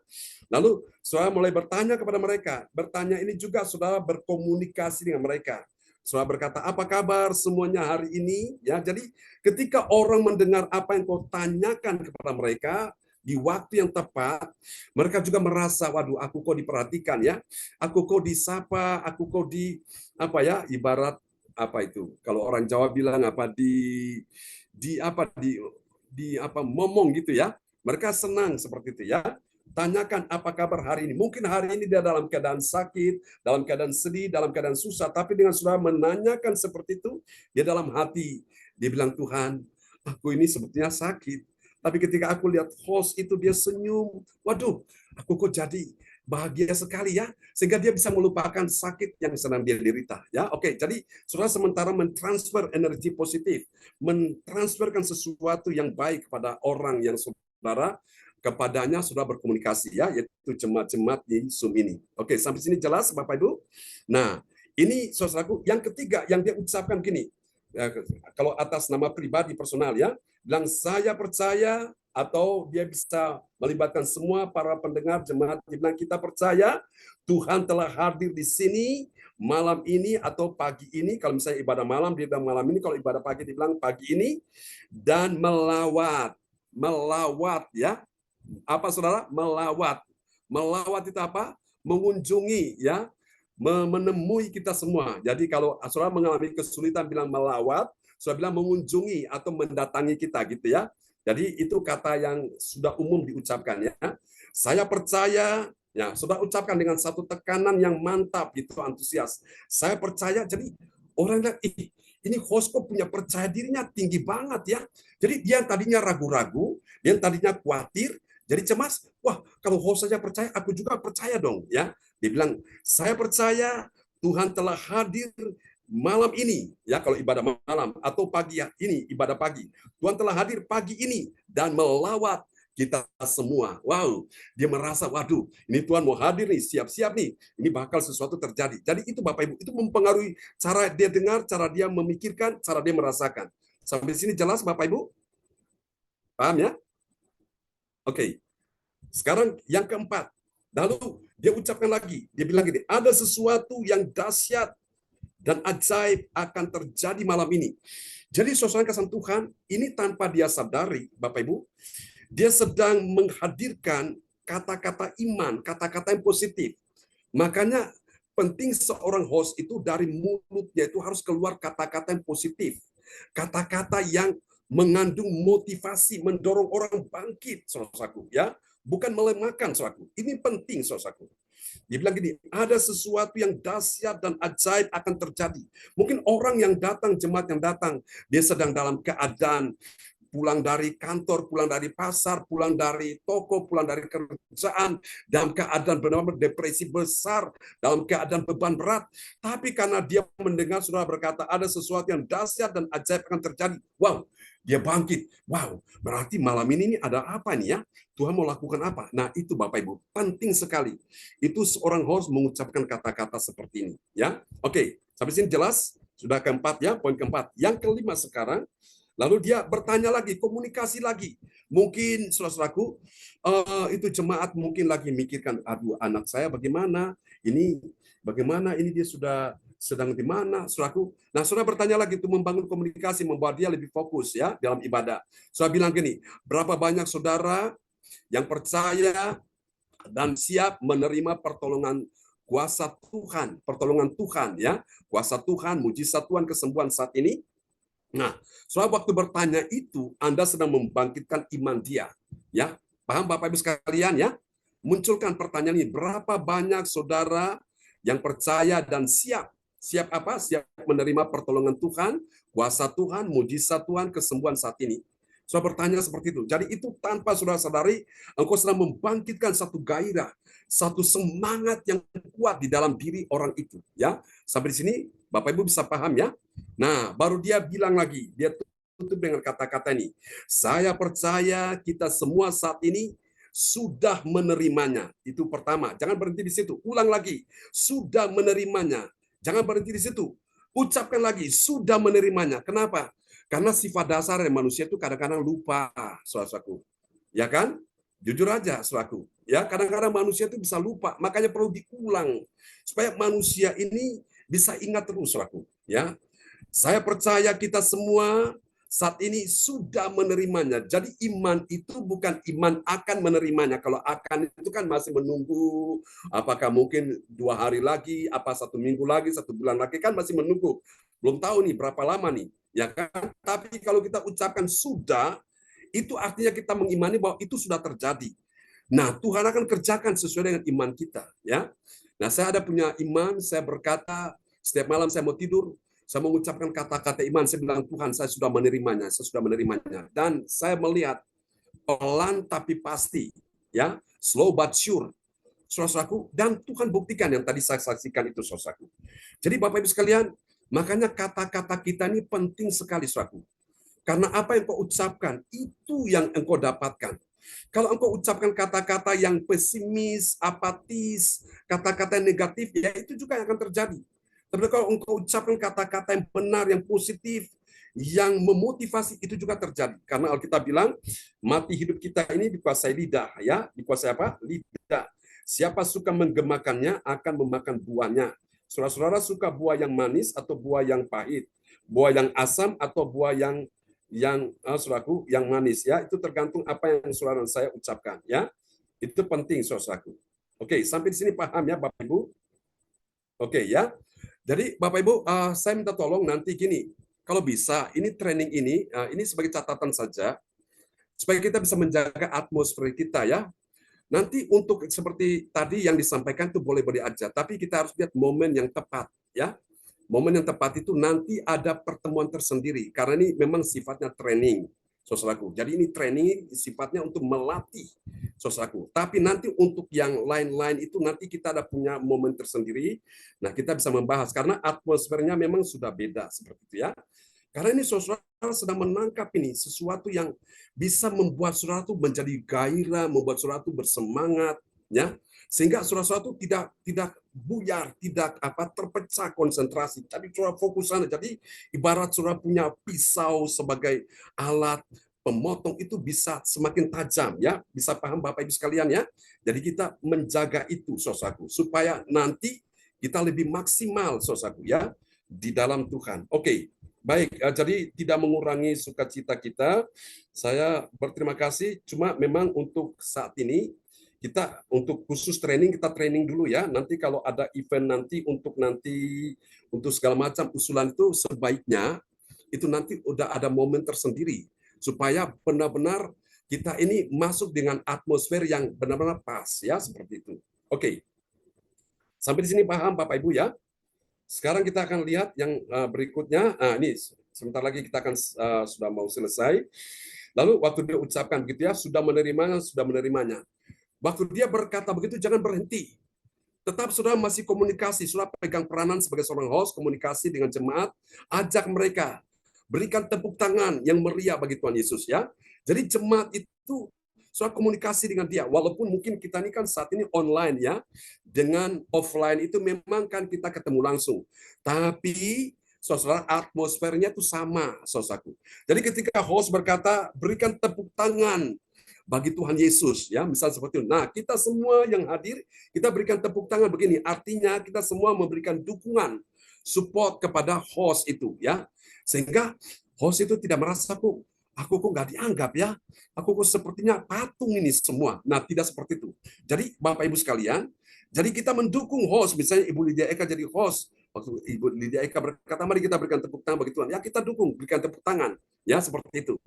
Lalu saudara mulai bertanya kepada mereka. Bertanya ini juga saudara berkomunikasi dengan mereka. Saudara berkata, apa kabar semuanya hari ini? Ya, jadi ketika orang mendengar apa yang kau tanyakan kepada mereka di waktu yang tepat, mereka juga merasa, waduh, aku kok diperhatikan ya, aku kok disapa, aku kok di apa ya, ibarat apa itu? Kalau orang Jawa bilang apa di momong gitu ya. Mereka senang seperti itu ya. Tanyakan apa kabar hari ini. Mungkin hari ini dia dalam keadaan sakit, dalam keadaan sedih, dalam keadaan susah. Tapi dengan saudara menanyakan seperti itu, dia dalam hati. Dia bilang, Tuhan, aku ini sebetulnya sakit. Tapi ketika aku lihat host itu dia senyum. Waduh, aku kok jadi bahagia sekali ya. Sehingga dia bisa melupakan sakit yang sedang dia derita. Ya, oke. Jadi saudara sementara mentransfer energi positif. Mentransferkan sesuatu yang baik kepada orang yang saudara kepadanya sudah berkomunikasi ya, yaitu jemaat-jemaat di Zoom ini. Oke, sampai sini jelas Bapak Ibu? Nah, ini saudaraku yang ketiga yang dia ucapkan gini. Kalau atas nama pribadi personal ya, bilang saya percaya, atau dia bisa melibatkan semua para pendengar jemaat, dia bilang kita percaya Tuhan telah hadir di sini malam ini atau pagi ini. Kalau misalnya ibadah malam dia bilang malam ini, kalau ibadah pagi dia bilang pagi ini, dan melawat ya. Apa saudara? Melawat. Melawat itu apa? Mengunjungi ya, menemui kita semua. Jadi kalau saudara mengalami kesulitan bilang melawat, saudara bilang mengunjungi atau mendatangi kita gitu ya. Jadi itu kata yang sudah umum diucapkan ya. Saya percaya, ya saudara ucapkan dengan satu tekanan yang mantap gitu, antusias. Saya percaya, jadi orang bilang, ini host kok punya percaya dirinya tinggi banget ya. Jadi dia tadinya ragu-ragu, dia tadinya khawatir, jadi cemas. Wah, kalau host saja percaya, aku juga percaya dong ya. Dia bilang, saya percaya Tuhan telah hadir malam ini ya, kalau ibadah malam, atau pagi ini ibadah pagi. Tuhan telah hadir pagi ini dan melawat kita semua. Wow, dia merasa, waduh, ini Tuhan mau hadir nih, siap-siap nih, ini bakal sesuatu terjadi. Jadi itu Bapak Ibu, itu mempengaruhi cara dia dengar, cara dia memikirkan, cara dia merasakan. Sampai sini jelas Bapak Ibu? Paham ya? Oke. Sekarang yang keempat. Lalu dia ucapkan lagi, dia bilang gini, ada sesuatu yang dahsyat dan ajaib akan terjadi malam ini. Jadi saudara kasih Tuhan, ini tanpa dia sadari, Bapak Ibu, dia sedang menghadirkan kata-kata iman, kata-kata yang positif. Makanya penting seorang host itu dari mulutnya itu harus keluar kata-kata yang positif. Kata-kata yang mengandung motivasi, mendorong orang bangkit, saudaraku, ya. Bukan melemahkan, saudaraku. Ini penting, saudaraku. Dia bilang gini, ada sesuatu yang dahsyat dan ajaib akan terjadi. Mungkin orang yang datang, jemaat yang datang, dia sedang dalam keadaan pulang dari kantor, pulang dari pasar, pulang dari toko, pulang dari kerjaan, dalam keadaan benar-benar depresi besar, dalam keadaan beban berat. Tapi karena dia mendengar saudara berkata, ada sesuatu yang dahsyat dan ajaib akan terjadi. Wow, dia bangkit. Wow, berarti malam ini ada apa nih ya? Tuhan mau lakukan apa? Nah, itu Bapak Ibu, penting sekali. Itu seorang host mengucapkan kata-kata seperti ini. Ya, oke. Sampai sini jelas? Sudah keempat ya, poin keempat. Yang kelima sekarang, lalu dia bertanya lagi, komunikasi lagi. Mungkin saudaraku, itu jemaat mungkin lagi mikirkan, aduh anak saya bagaimana? Ini bagaimana? Ini dia sudah sedang di mana, saudaraku? Nah, saudara bertanya lagi untuk membangun komunikasi, membuat dia lebih fokus ya dalam ibadah. Saudara bilang gini, berapa banyak saudara yang percaya dan siap menerima pertolongan kuasa Tuhan, pertolongan Tuhan ya, kuasa Tuhan, mujizat Tuhan, kesembuhan saat ini. Nah, soal waktu bertanya itu, Anda sedang membangkitkan iman dia. Ya, paham Bapak Ibu sekalian ya? Munculkan pertanyaan ini, berapa banyak saudara yang percaya dan siap? Siap apa? Siap menerima pertolongan Tuhan, kuasa Tuhan, mujizat Tuhan, kesembuhan saat ini. Saudara bertanya seperti itu. Jadi itu tanpa saudara sadari, engkau sedang membangkitkan satu gairah, satu semangat yang kuat di dalam diri orang itu. Ya, sampai di sini Bapak Ibu bisa paham ya? Nah, baru dia bilang lagi, dia tutup dengan kata-kata ini. Saya percaya kita semua saat ini sudah menerimanya. Itu pertama. Jangan berhenti di situ. Ulang lagi. Sudah menerimanya. Jangan berhenti di situ. Ucapkan lagi, sudah menerimanya. Kenapa? Karena sifat dasar dari manusia itu kadang-kadang lupa, saudaraku. Ya kan? Jujur aja, saudaraku. Ya, kadang-kadang manusia itu bisa lupa, makanya perlu diulang supaya manusia ini bisa ingat terus, saudaraku. Ya, saya percaya kita semua saat ini sudah menerimanya. Jadi iman itu bukan iman akan menerimanya. Kalau akan itu kan masih menunggu, apakah mungkin 2 hari lagi, apa 1 minggu lagi, 1 bulan lagi, kan masih menunggu. Belum tahu nih berapa lama nih. Ya kan? Tapi kalau kita ucapkan sudah, itu artinya kita mengimani bahwa itu sudah terjadi. Nah, Tuhan akan kerjakan sesuai dengan iman kita, ya. Nah, saya ada punya iman, saya berkata setiap malam saya mau tidur, saya mengucapkan kata-kata iman, saya bilang Tuhan, saya sudah menerimanya, saya sudah menerimanya. Dan saya melihat pelan tapi pasti, ya, slow but sure, saudaraku, dan Tuhan buktikan yang tadi saya saksikan itu, saudaraku. Jadi Bapak Ibu sekalian, makanya kata-kata kita ini penting sekali, saudaraku. Karena apa yang kau ucapkan, itu yang engkau dapatkan. Kalau engkau ucapkan kata-kata yang pesimis, apatis, kata-kata yang negatif, ya itu juga yang akan terjadi. Tapi kalau engkau ucapkan kata-kata yang benar, yang positif, yang memotivasi, itu juga terjadi. Karena Alkitab bilang, mati hidup kita ini dikuasai lidah, ya, dikuasai apa? Lidah. Siapa suka menggemakannya akan memakan buahnya. Saudara-saudara suka buah yang manis atau buah yang pahit, buah yang asam atau buah yang saudaraku yang manis, ya, itu tergantung apa yang saudara saya ucapkan, ya. Itu penting, saudaraku. Oke, sampai di sini paham ya Bapak Ibu? Oke ya. Jadi Bapak Ibu, saya minta tolong nanti gini, kalau bisa ini training ini sebagai catatan saja supaya kita bisa menjaga atmosfer kita, ya. Nanti untuk seperti tadi yang disampaikan itu boleh-boleh aja, tapi kita harus lihat momen yang tepat, ya. Momen yang tepat itu nanti ada pertemuan tersendiri, karena ini memang sifatnya training, saudaraku. Jadi ini training sifatnya untuk melatih, saudaraku. Tapi nanti untuk yang lain-lain itu nanti kita ada punya momen tersendiri. Nah, kita bisa membahas karena atmosfernya memang sudah beda seperti itu, ya. Karena ini saudara sedang menangkap ini sesuatu yang bisa membuat saudara itu menjadi gairah, membuat saudara itu bersemangat, ya, sehingga saudara itu tidak buyar, tidak terpecah konsentrasi. Jadi saudara fokus sana. Jadi ibarat saudara punya pisau sebagai alat pemotong itu bisa semakin tajam, ya, bisa paham Bapak Ibu sekalian, ya. Jadi kita menjaga itu, saudaraku, supaya nanti kita lebih maksimal, saudaraku, ya, di dalam Tuhan. Oke. Baik, jadi tidak mengurangi sukacita kita. Saya berterima kasih. Cuma memang untuk saat ini kita untuk khusus training kita training dulu, ya. Nanti kalau ada event nanti untuk segala macam usulan itu sebaiknya itu nanti udah ada momen tersendiri supaya benar-benar kita ini masuk dengan atmosfer yang benar-benar pas, ya, seperti itu. Oke. Sampai di sini paham Bapak Ibu, ya? Sekarang kita akan lihat yang berikutnya. Ini sebentar lagi kita akan sudah mau selesai. Lalu waktu dia ucapkan begitu, ya, sudah menerimanya. Waktu dia berkata begitu, jangan berhenti. Tetap saudara masih komunikasi, saudara pegang peranan sebagai seorang host, komunikasi dengan jemaat, ajak mereka, berikan tepuk tangan yang meriah bagi Tuhan Yesus, ya. Jadi jemaat itu saudara komunikasi dengan dia, walaupun mungkin kita ini kan saat ini online, ya, dengan offline itu memang kan kita ketemu langsung, tapi saudara atmosfernya itu sama, saudaraku. Jadi ketika host berkata berikan tepuk tangan bagi Tuhan Yesus, ya, misal seperti itu. Nah, kita semua yang hadir kita berikan tepuk tangan begini, artinya kita semua memberikan dukungan, support kepada host itu, ya, sehingga host itu tidak merasa aku kok nggak dianggap, ya, aku kok sepertinya patung ini semua. Nah, tidak seperti itu. Jadi Bapak Ibu sekalian, jadi kita mendukung host, misalnya Ibu Lydia Eka jadi host, waktu Ibu Lydia Eka berkata mari kita berikan tepuk tangan bagi Tuhan, ya, kita dukung, berikan tepuk tangan, ya, seperti itu.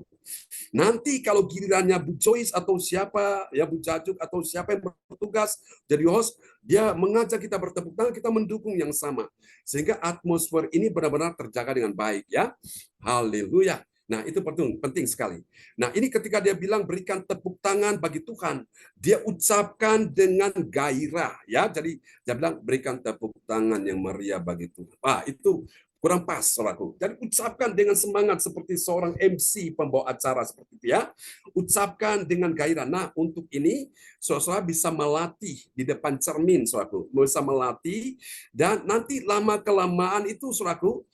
Nanti kalau gilirannya Bu Joyce atau siapa, ya, Bu Jajuk atau siapa yang bertugas jadi host, dia mengajak kita bertepuk tangan, kita mendukung yang sama, sehingga atmosfer ini benar-benar terjaga dengan baik, ya. Haleluya. Nah, itu penting sekali. Nah, ini ketika dia bilang berikan tepuk tangan bagi Tuhan, dia ucapkan dengan gairah, ya. Jadi dia bilang berikan tepuk tangan yang meriah bagi Tuhan. Itu kurang pas, saudaraku. Jadi ucapkan dengan semangat seperti seorang MC pembawa acara seperti itu, ya. Ucapkan dengan gairah. Nah, untuk ini saudara bisa melatih di depan cermin, saudaraku. Bisa melatih dan nanti lama-kelamaan itu, saudaraku,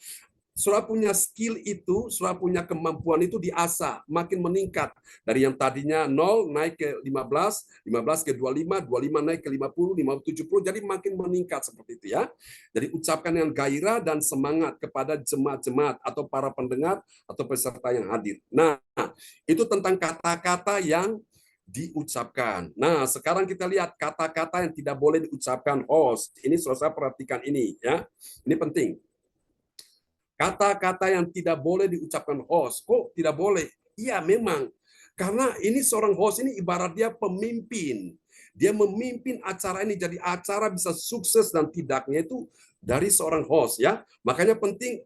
saudara punya skill itu, saudara punya kemampuan itu diasah, makin meningkat. Dari yang tadinya 0 naik ke 15, 15 ke 25, 25 naik ke 50, 50 70, jadi makin meningkat seperti itu, ya. Jadi ucapkan dengan gairah dan semangat kepada jemaat-jemaat atau para pendengar atau peserta yang hadir. Nah, itu tentang kata-kata yang diucapkan. Nah, sekarang kita lihat kata-kata yang tidak boleh diucapkan host. Ini saudara perhatikan ini, ya. Ini penting. Kata-kata yang tidak boleh diucapkan host. Kok tidak boleh? Iya, memang. Karena ini seorang host ini ibarat dia pemimpin. Dia memimpin acara ini. Jadi acara bisa sukses dan tidaknya itu dari seorang host, ya. Makanya penting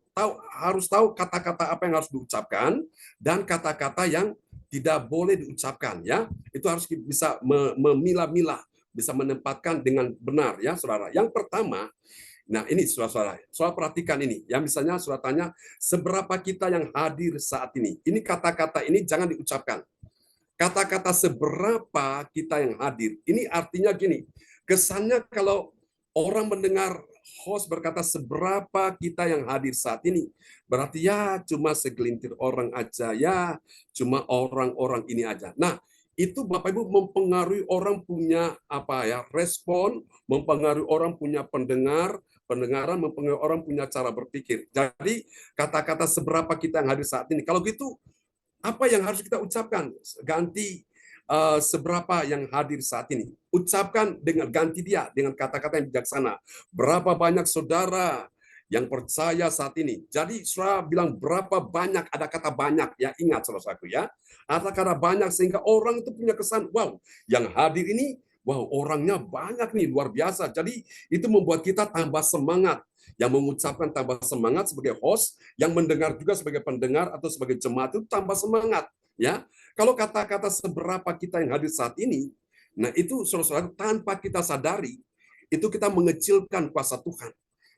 harus tahu kata-kata apa yang harus diucapkan dan kata-kata yang tidak boleh diucapkan, ya. Itu harus bisa memilah-milah, bisa menempatkan dengan benar, ya, saudara. Yang pertama, nah, ini saudara perhatikan ini, ya, misalnya saudara tanya seberapa kita yang hadir saat ini. Ini kata-kata ini jangan diucapkan. Kata-kata seberapa kita yang hadir. Ini artinya gini, kesannya kalau orang mendengar host berkata seberapa kita yang hadir saat ini, berarti ya cuma segelintir orang aja, ya cuma orang-orang ini aja. Nah, itu Bapak Ibu mempengaruhi orang punya respon, mempengaruhi orang punya pendengaran, mempengaruhi orang punya cara berpikir. Jadi kata-kata seberapa kita yang hadir saat ini. Kalau gitu, apa yang harus kita ucapkan? Ganti seberapa yang hadir saat ini. Ucapkan ganti dia dengan kata-kata yang bijaksana. Berapa banyak saudara yang percaya saat ini. Jadi saudara bilang berapa banyak, ada kata banyak, ya, ingat saudaraku, ya. Ada kata banyak sehingga orang itu punya kesan, wow, yang hadir ini, wow, orangnya banyak nih, luar biasa. Jadi itu membuat kita tambah semangat. Yang mengucapkan tambah semangat sebagai host, yang mendengar juga sebagai pendengar atau sebagai jemaat itu tambah semangat, ya. Kalau kata-kata seberapa kita yang hadir saat ini, nah itu saudara-saudara tanpa kita sadari, itu kita mengecilkan kuasa Tuhan.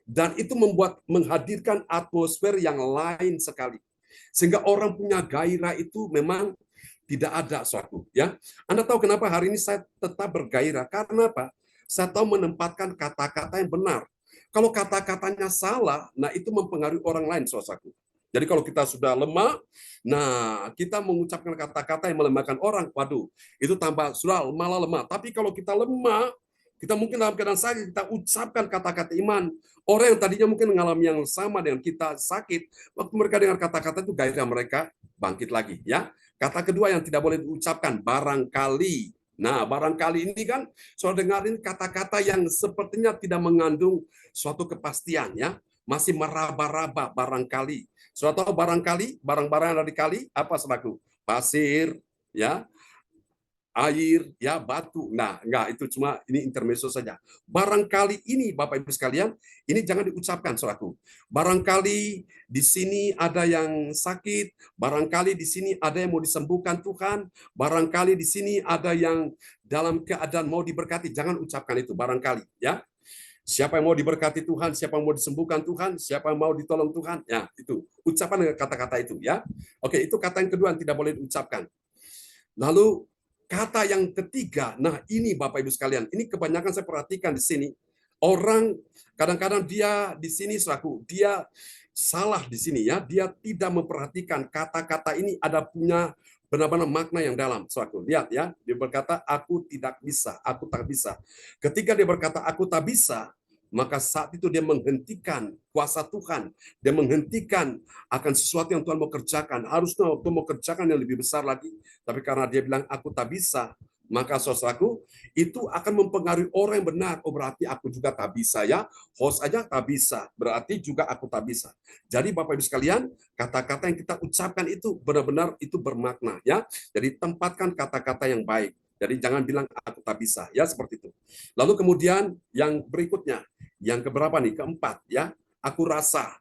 Dan itu menghadirkan atmosfer yang lain sekali. Sehingga orang punya gairah itu memang tidak ada suatu ya. Anda tahu kenapa hari ini saya tetap bergairah? Karena apa? Saya tahu menempatkan kata-kata yang benar. Kalau kata-katanya salah, nah itu mempengaruhi orang lain, saudaraku. Jadi kalau kita sudah lemah, nah kita mengucapkan kata-kata yang melemahkan orang, waduh, itu tambah sudah malah lemah. Tapi kalau kita lemah, kita mungkin dalam keadaan sakit, kita ucapkan kata-kata iman. Orang yang tadinya mungkin mengalami yang sama dengan kita sakit, waktu mereka dengar kata-kata itu gairah mereka bangkit lagi, ya. Kata kedua yang tidak boleh diucapkan, barangkali. Nah, barangkali ini kan, saudara dengar ini kata-kata yang sepertinya tidak mengandung suatu kepastian, ya. Masih meraba-raba barangkali. Saudara tahu barangkali, barang-barang yang ada di kali, apa saudaraku? Pasir, ya, air, ya, batu. Nah, enggak, itu cuma ini intermezzo saja. Barangkali ini, Bapak Ibu sekalian, ini jangan diucapkan, saudaraku. Barangkali di sini ada yang sakit, barangkali di sini ada yang mau disembuhkan Tuhan, barangkali di sini ada yang dalam keadaan mau diberkati. Jangan ucapkan itu, barangkali, ya. Siapa yang mau diberkati Tuhan, siapa yang mau disembuhkan Tuhan, siapa yang mau ditolong Tuhan, ya, itu. Ucapan dengan kata-kata itu, ya. Oke, itu kata yang kedua yang tidak boleh diucapkan. Lalu kata yang ketiga, nah ini Bapak Ibu sekalian, ini kebanyakan saya perhatikan di sini. Orang kadang-kadang dia di sini selaku dia salah di sini ya, dia tidak memperhatikan kata-kata ini ada punya benar-benar makna yang dalam. Selaku lihat ya, dia berkata aku tidak bisa, aku tak bisa. Ketika dia berkata aku tak bisa, maka saat itu dia menghentikan kuasa Tuhan, dia menghentikan akan sesuatu yang Tuhan mau kerjakan. Harusnya Tuhan mau kerjakan yang lebih besar lagi, tapi karena dia bilang aku tak bisa, maka saudaraku itu akan mempengaruhi orang yang benar. Oh berarti aku juga tak bisa ya, host aja tak bisa, berarti juga aku tak bisa. Jadi Bapak Ibu sekalian, kata-kata yang kita ucapkan itu benar-benar itu bermakna ya. Jadi tempatkan kata-kata yang baik. Jadi jangan bilang aku tak bisa ya, seperti itu. Lalu kemudian yang berikutnya, yang keberapa nih? Keempat ya. Aku rasa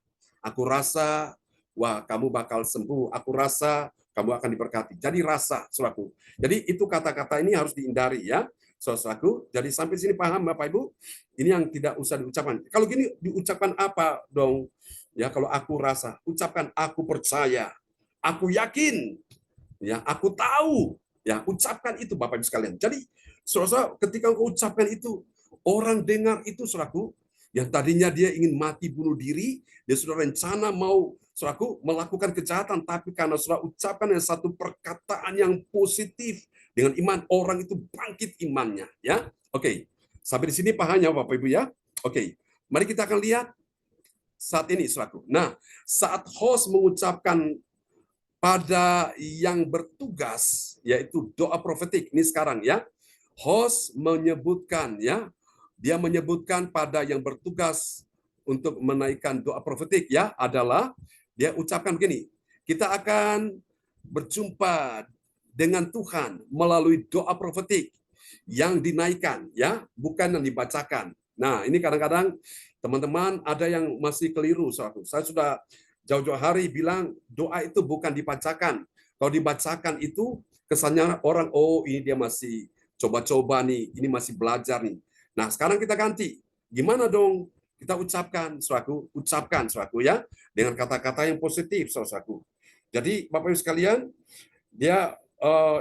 wah kamu bakal sembuh. Aku rasa kamu akan diberkati. Jadi rasa, saudaraku. Jadi itu kata-kata ini harus dihindari ya, saudaraku. Jadi sampai sini paham Bapak Ibu? Ini yang tidak usah diucapkan. Kalau gini diucapkan apa dong? Ya kalau aku rasa, ucapkan aku percaya, aku yakin, ya aku tahu. Ya, ucapkan itu Bapak Ibu sekalian. Jadi, saudara, ketika engkau ucapkan itu, orang dengar itu, saudaraku, yang tadinya dia ingin mati bunuh diri, dia sudah rencana mau, saudaraku, melakukan kejahatan, tapi karena saudara ucapkan yang satu perkataan yang positif dengan iman, orang itu bangkit imannya, ya. Oke. Sampai di sini pahamnya Bapak Ibu ya. Oke. Mari kita akan lihat saat ini, saudaraku. Nah, saat host mengucapkan pada yang bertugas, yaitu doa profetik. Ini sekarang ya, host menyebutkan ya, dia menyebutkan pada yang bertugas untuk menaikkan doa profetik ya, adalah dia ucapkan begini, kita akan berjumpa dengan Tuhan melalui doa profetik yang dinaikkan ya, bukan yang dibacakan. Nah, ini kadang-kadang teman-teman ada yang masih keliru. Saya sudah jauh-jauh hari bilang doa itu bukan dibacakan. Kalau dibacakan itu kesannya orang, oh ini dia masih coba-coba nih, ini masih belajar nih. Nah sekarang kita ganti. Gimana dong kita ucapkan, saudaraku ya, dengan kata-kata yang positif, saudaraku. Jadi Bapak Ibu sekalian, dia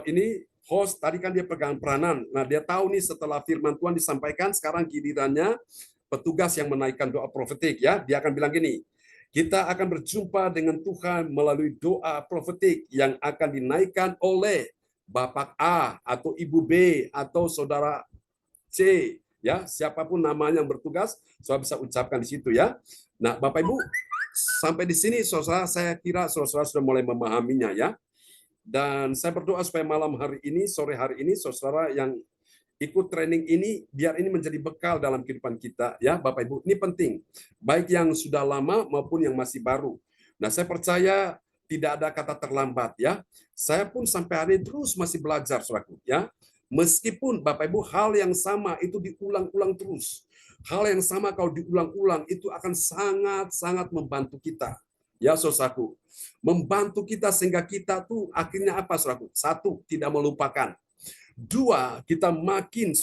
ini host tadi kan dia pegang peranan. Nah dia tahu nih setelah firman Tuhan disampaikan, sekarang gilirannya petugas yang menaikkan doa profetik ya, dia akan bilang gini. Kita akan berjumpa dengan Tuhan melalui doa profetik yang akan dinaikkan oleh Bapak A atau Ibu B atau Saudara C, ya siapapun namanya yang bertugas, saudara bisa ucapkan di situ ya. Nah, Bapak Ibu, sampai di sini saudara, saya kira saudara sudah mulai memahaminya ya. Dan saya berdoa supaya malam hari ini, sore hari ini, saudara yang ikut training ini, biar ini menjadi bekal dalam kehidupan kita ya Bapak Ibu. Ini penting, baik yang sudah lama maupun yang masih baru. Nah saya percaya tidak ada kata terlambat ya. Saya pun sampai hari ini terus masih belajar saudaraku ya. Meskipun Bapak Ibu hal yang sama itu diulang-ulang terus. Hal yang sama kalau diulang-ulang itu akan sangat-sangat membantu kita. Ya saudaraku, membantu kita sehingga kita tuh akhirnya apa saudaraku? Satu, tidak melupakan. Dua, kita makin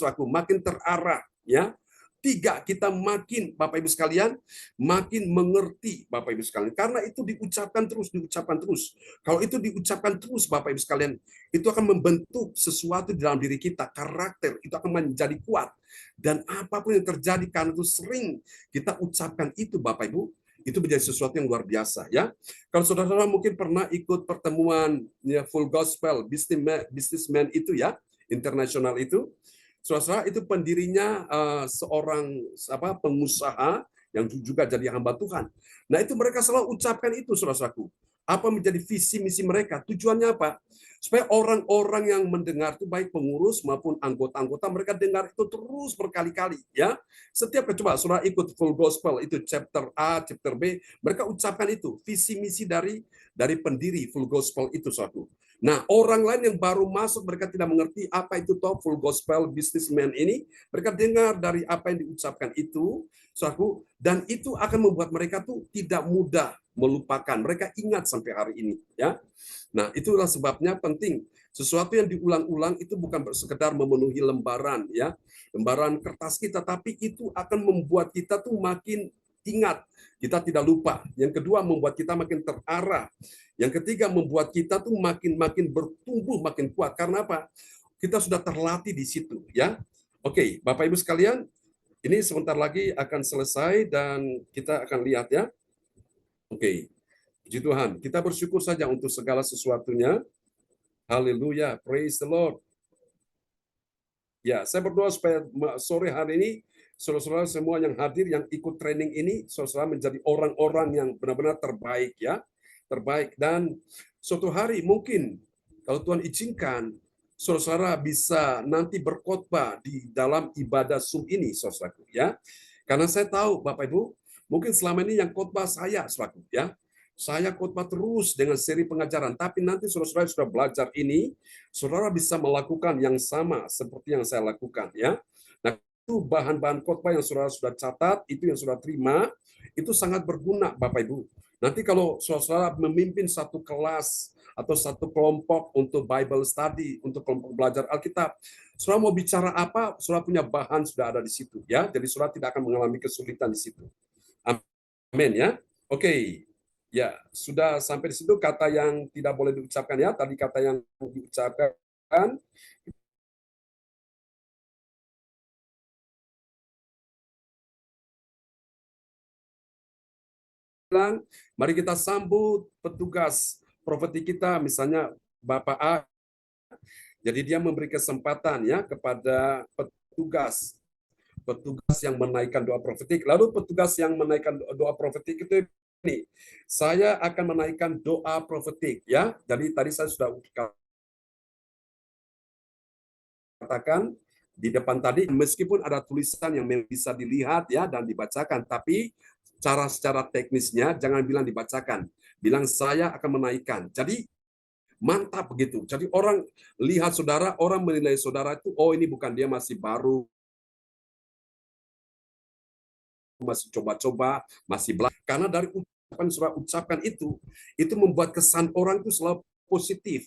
terarah ya Tiga, kita makin, Bapak Ibu sekalian, makin mengerti, Bapak Ibu sekalian. Karena itu diucapkan terus, diucapkan terus. Kalau itu diucapkan terus, Bapak Ibu sekalian, itu akan membentuk sesuatu di dalam diri kita, karakter, itu akan menjadi kuat. Dan apapun yang terjadi, karena itu sering kita ucapkan itu, Bapak Ibu, itu menjadi sesuatu yang luar biasa, ya. Kalau saudara-saudara mungkin pernah ikut pertemuan ya, Full Gospel Businessman itu ya, internasional itu, saudara itu pendirinya seorang pengusaha yang juga jadi hamba Tuhan. Nah itu mereka selalu ucapkan itu, saudaraku. Apa menjadi visi misi mereka? Tujuannya apa? Supaya orang-orang yang mendengar itu baik pengurus maupun anggota-anggota mereka dengar itu terus berkali-kali, ya. Setiap coba saudara ikut Full Gospel itu chapter A, chapter B, mereka ucapkan itu visi misi dari pendiri Full Gospel itu suatu. Nah, orang lain yang baru masuk, mereka tidak mengerti apa itu toh Full Gospel Businessman ini. Mereka dengar dari apa yang diucapkan itu, saudaraku, dan itu akan membuat mereka tuh tidak mudah melupakan. Mereka ingat sampai hari ini, ya. Nah, itulah sebabnya penting. Sesuatu yang diulang-ulang itu bukan sekedar memenuhi lembaran, ya, lembaran kertas kita, tapi itu akan membuat kita tuh makin ingat. Kita tidak lupa. Yang kedua, membuat kita makin terarah. Yang ketiga, membuat kita tuh makin bertumbuh, makin kuat. Karena apa? Kita sudah terlatih di situ, ya. Oke, Bapak Ibu sekalian, ini sebentar lagi akan selesai dan kita akan lihat ya. Oke. Puji Tuhan. Kita bersyukur saja untuk segala sesuatunya. Haleluya. Praise the Lord. Ya, saya berdoa supaya sore hari ini saudara-saudara semua yang hadir, yang ikut training ini, saudara menjadi orang-orang yang benar-benar terbaik ya. Terbaik. Dan suatu hari mungkin kalau Tuhan izinkan, saudara bisa nanti berkhotbah di dalam ibadah Zoom ini, saudara ya. Karena saya tahu Bapak Ibu, mungkin selama ini yang khotbah saya, saudara ya. Saya khotbah terus dengan seri pengajaran, tapi nanti saudara sudah belajar ini, saudara bisa melakukan yang sama seperti yang saya lakukan ya. Nah, itu bahan-bahan khotbah yang saudara sudah catat, itu yang saudara terima, itu sangat berguna Bapak Ibu. Nanti kalau saudara memimpin satu kelas atau satu kelompok untuk Bible study, untuk kelompok belajar Alkitab, saudara mau bicara apa, saudara punya bahan sudah ada di situ ya. Jadi saudara tidak akan mengalami kesulitan di situ. Amin ya. Oke. Ya, sudah sampai di situ kata yang tidak boleh diucapkan ya. Tadi kata yang diucapkan. Mari kita sambut petugas profeti kita, misalnya Bapak A. Jadi dia memberi kesempatan ya kepada petugas yang menaikkan doa profetik. Lalu petugas yang menaikkan doa profetik itu ini, saya akan menaikkan doa profetik ya. Jadi tadi saya sudah katakan di depan tadi, meskipun ada tulisan yang bisa dilihat ya dan dibacakan, tapi secara teknisnya jangan bilang dibacakan, bilang saya akan menaikkan. Jadi mantap begitu. Jadi orang lihat saudara, orang menilai saudara itu, oh ini bukan dia masih baru, masih coba-coba, masih belajar. Karena dari ucapan saudara ucapkan itu membuat kesan orang itu selalu positif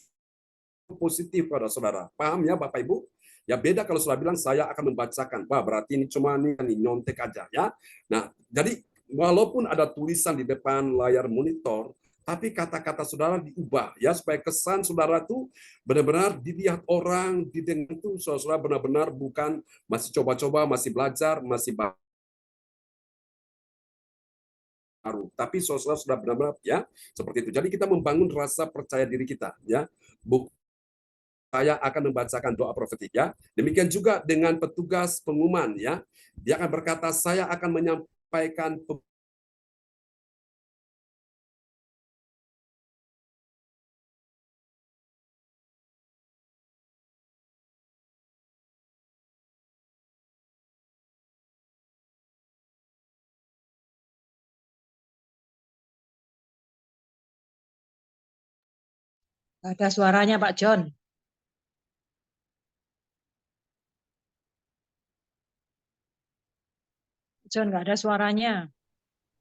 pada saudara. Paham ya Bapak Ibu? Ya beda kalau saudara bilang saya akan membacakan. Wah, berarti ini cuma nih nyontek aja ya. Nah, jadi walaupun ada tulisan di depan layar monitor, tapi kata-kata saudara diubah ya supaya kesan saudara itu benar-benar dilihat orang, didengar itu saudara benar-benar bukan masih coba-coba, masih belajar, masih baru. Tapi saudara sudah benar-benar ya seperti itu. Jadi kita membangun rasa percaya diri kita ya. Saya akan membacakan doa profetik ya. Demikian juga dengan petugas pengumuman ya. Dia akan berkata saya akan menyampaikan Ada suaranya Pak John. John nggak ada suaranya.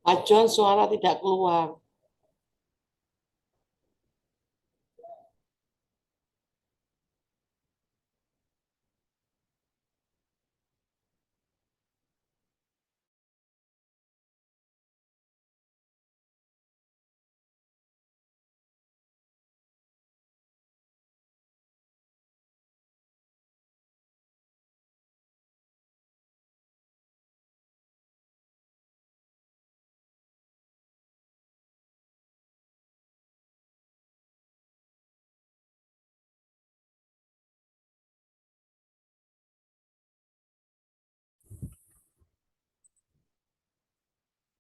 Pak John suara tidak keluar.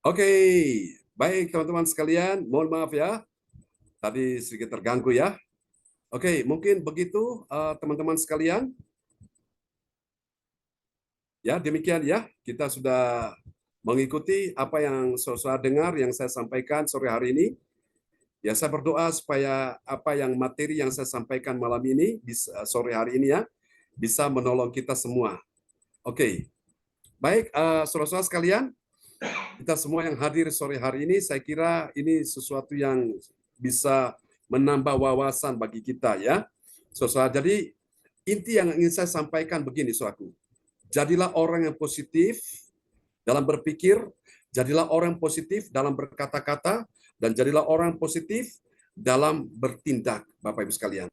Oke, baik teman-teman sekalian, mohon maaf ya, tadi sedikit terganggu ya. Oke, mungkin begitu teman-teman sekalian. Ya, demikian ya, kita sudah mengikuti apa yang saudara dengar, yang saya sampaikan sore hari ini. Ya, saya berdoa supaya apa yang materi yang saya sampaikan malam ini, sore hari ini ya, bisa menolong kita semua. Oke, baik saudara-saudara sekalian, kita semua yang hadir sore hari ini, saya kira ini sesuatu yang bisa menambah wawasan bagi kita ya. Saudara, jadi inti yang ingin saya sampaikan begini, saudaraku. Jadilah orang yang positif dalam berpikir, jadilah orang yang positif dalam berkata-kata, dan jadilah orang yang positif dalam bertindak, Bapak Ibu sekalian.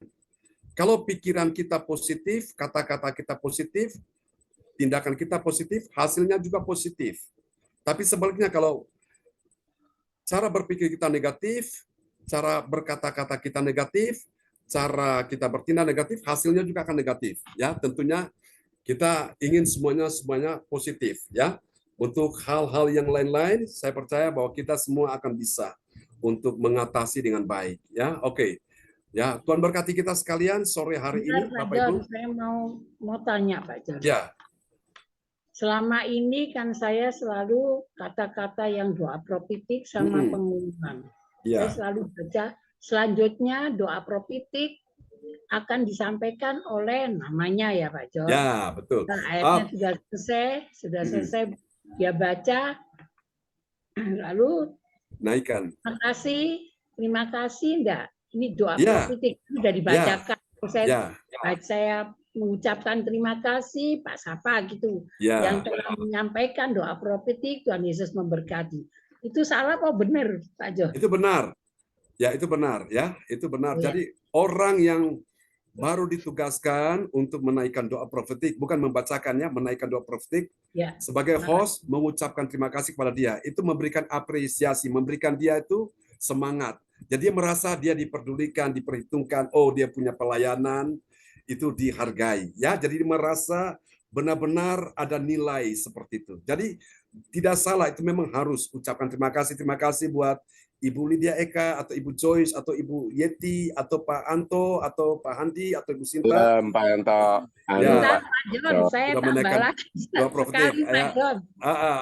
Kalau pikiran kita positif, kata-kata kita positif, tindakan kita positif, hasilnya juga positif. Tapi sebaliknya kalau cara berpikir kita negatif, cara berkata-kata kita negatif, cara kita bertindak negatif, hasilnya juga akan negatif. Ya, tentunya kita ingin semuanya positif ya. Untuk hal-hal yang lain-lain, saya percaya bahwa kita semua akan bisa untuk mengatasi dengan baik ya. Oke. Ya, Tuhan berkati kita sekalian sore hari ini, Pak Bapak Ibu. John, saya mau tanya Pak John. Ya. Selama ini kan saya selalu kata-kata yang doa propitik sama pengumuman. Ya. Saya selalu baca selanjutnya doa propitik akan disampaikan oleh namanya ya Pak John. Ya, betul. Nah, ayatnya sudah selesai dia baca, lalu naikkan. Terima kasih enggak. Ini doa propitik sudah dibacakan. Saya mengucapkan terima kasih Pak Sapa gitu, yang telah menyampaikan doa propitik, Tuhan Yesus memberkati. Itu salah kok benar Pak John? Itu benar. Ya, itu benar ya. Itu benar. Ya. Jadi orang yang baru ditugaskan untuk menaikkan doa profetik, bukan membacakannya, menaikkan doa profetik, sebagai host mengucapkan terima kasih kepada dia, itu memberikan apresiasi, memberikan dia itu semangat. Jadi dia merasa dia diperdulikan, diperhitungkan, oh dia punya pelayanan, itu dihargai. Ya, jadi dia merasa benar-benar ada nilai seperti itu. Jadi tidak salah, itu memang harus ucapkan terima kasih buat Ibu Lydia Eka, atau Ibu Joyce, atau Ibu Yeti, atau Pak Anto, atau Pak Handi, atau Ibu Sinta. Pak Anto. Ya, Pak John, saya tambah lagi sekali Pak John.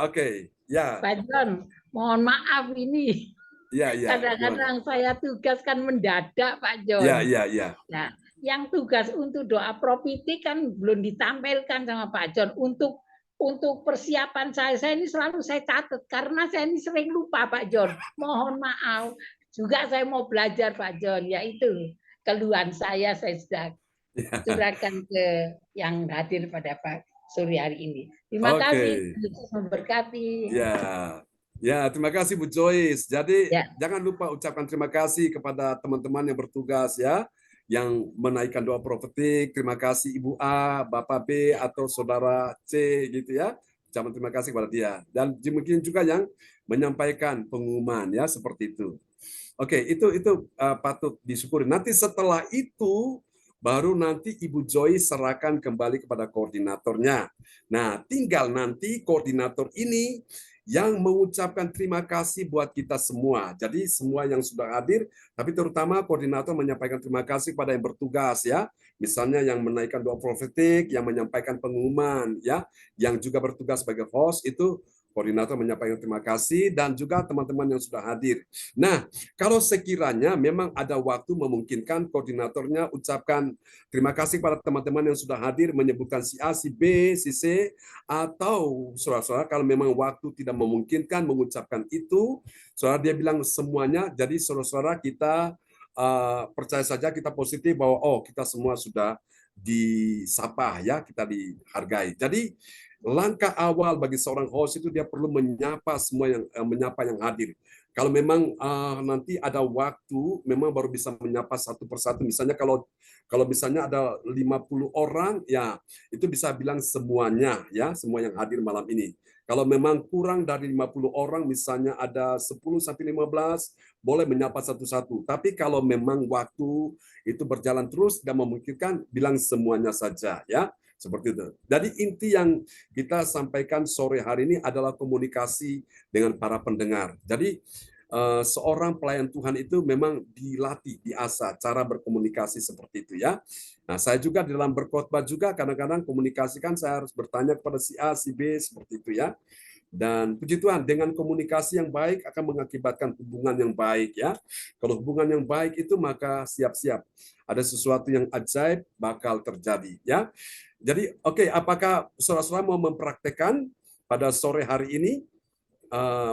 Oke. Ya. Pak John, mohon maaf ini. Kadang-kadang saya tugaskan mendadak Pak John. Ya. Nah, yang tugas untuk doa propitik kan belum ditampilkan sama Pak John. Untuk persiapan saya ini selalu saya catat karena saya ini sering lupa Pak John. Mohon maaf. Juga saya mau belajar Pak John, yaitu keluhan saya sudah curahkan ke yang hadir pada Pak sore hari ini. Terima kasih, Yesus memberkati. Ya, terima kasih Bu Joyce. Jadi jangan lupa ucapkan terima kasih kepada teman-teman yang bertugas ya, yang menaikkan doa profetik. Terima kasih Ibu A, Bapak B, atau Saudara C gitu ya. Ucapan terima kasih kepada dia. Dan mungkin juga yang menyampaikan pengumuman ya, seperti itu. Oke, itu patut disyukuri. Nanti setelah itu baru nanti Ibu Joy serahkan kembali kepada koordinatornya. Nah, tinggal nanti koordinator ini yang mengucapkan terima kasih buat kita semua. Jadi semua yang sudah hadir, tapi terutama koordinator menyampaikan terima kasih pada yang bertugas ya. Misalnya yang menaikkan doa profetik, yang menyampaikan pengumuman ya, yang juga bertugas sebagai host itu koordinator menyampaikan terima kasih, dan juga teman-teman yang sudah hadir. Nah, kalau sekiranya memang ada waktu memungkinkan, koordinatornya ucapkan terima kasih pada teman-teman yang sudah hadir, menyebutkan si A, si B, si C, atau saudara-saudara kalau memang waktu tidak memungkinkan mengucapkan itu, saudara dia bilang semuanya, jadi saudara-saudara kita percaya saja, kita positif bahwa oh kita semua sudah disapa ya, kita dihargai. Jadi langkah awal bagi seorang host itu dia perlu menyapa semua yang hadir. Kalau memang nanti ada waktu, memang baru bisa menyapa satu persatu. Misalnya kalau misalnya ada 50 orang, ya itu bisa bilang semuanya ya, semua yang hadir malam ini. Kalau memang kurang dari 50 orang, misalnya ada 10 sampai 15, boleh menyapa satu-satu. Tapi kalau memang waktu itu berjalan terus dan memungkinkan, bilang semuanya saja ya. Seperti itu. Jadi inti yang kita sampaikan sore hari ini adalah komunikasi dengan para pendengar. Jadi seorang pelayan Tuhan itu memang dilatih, diasah cara berkomunikasi seperti itu ya. Nah, saya juga di dalam berkhotbah juga kadang-kadang komunikasi kan saya harus bertanya kepada si A, si B seperti itu ya. Dan puji Tuhan, dengan komunikasi yang baik akan mengakibatkan hubungan yang baik ya. Kalau hubungan yang baik itu maka siap-siap ada sesuatu yang ajaib bakal terjadi ya. Jadi oke, apakah saudara-saudara mau mempraktekkan pada sore hari ini?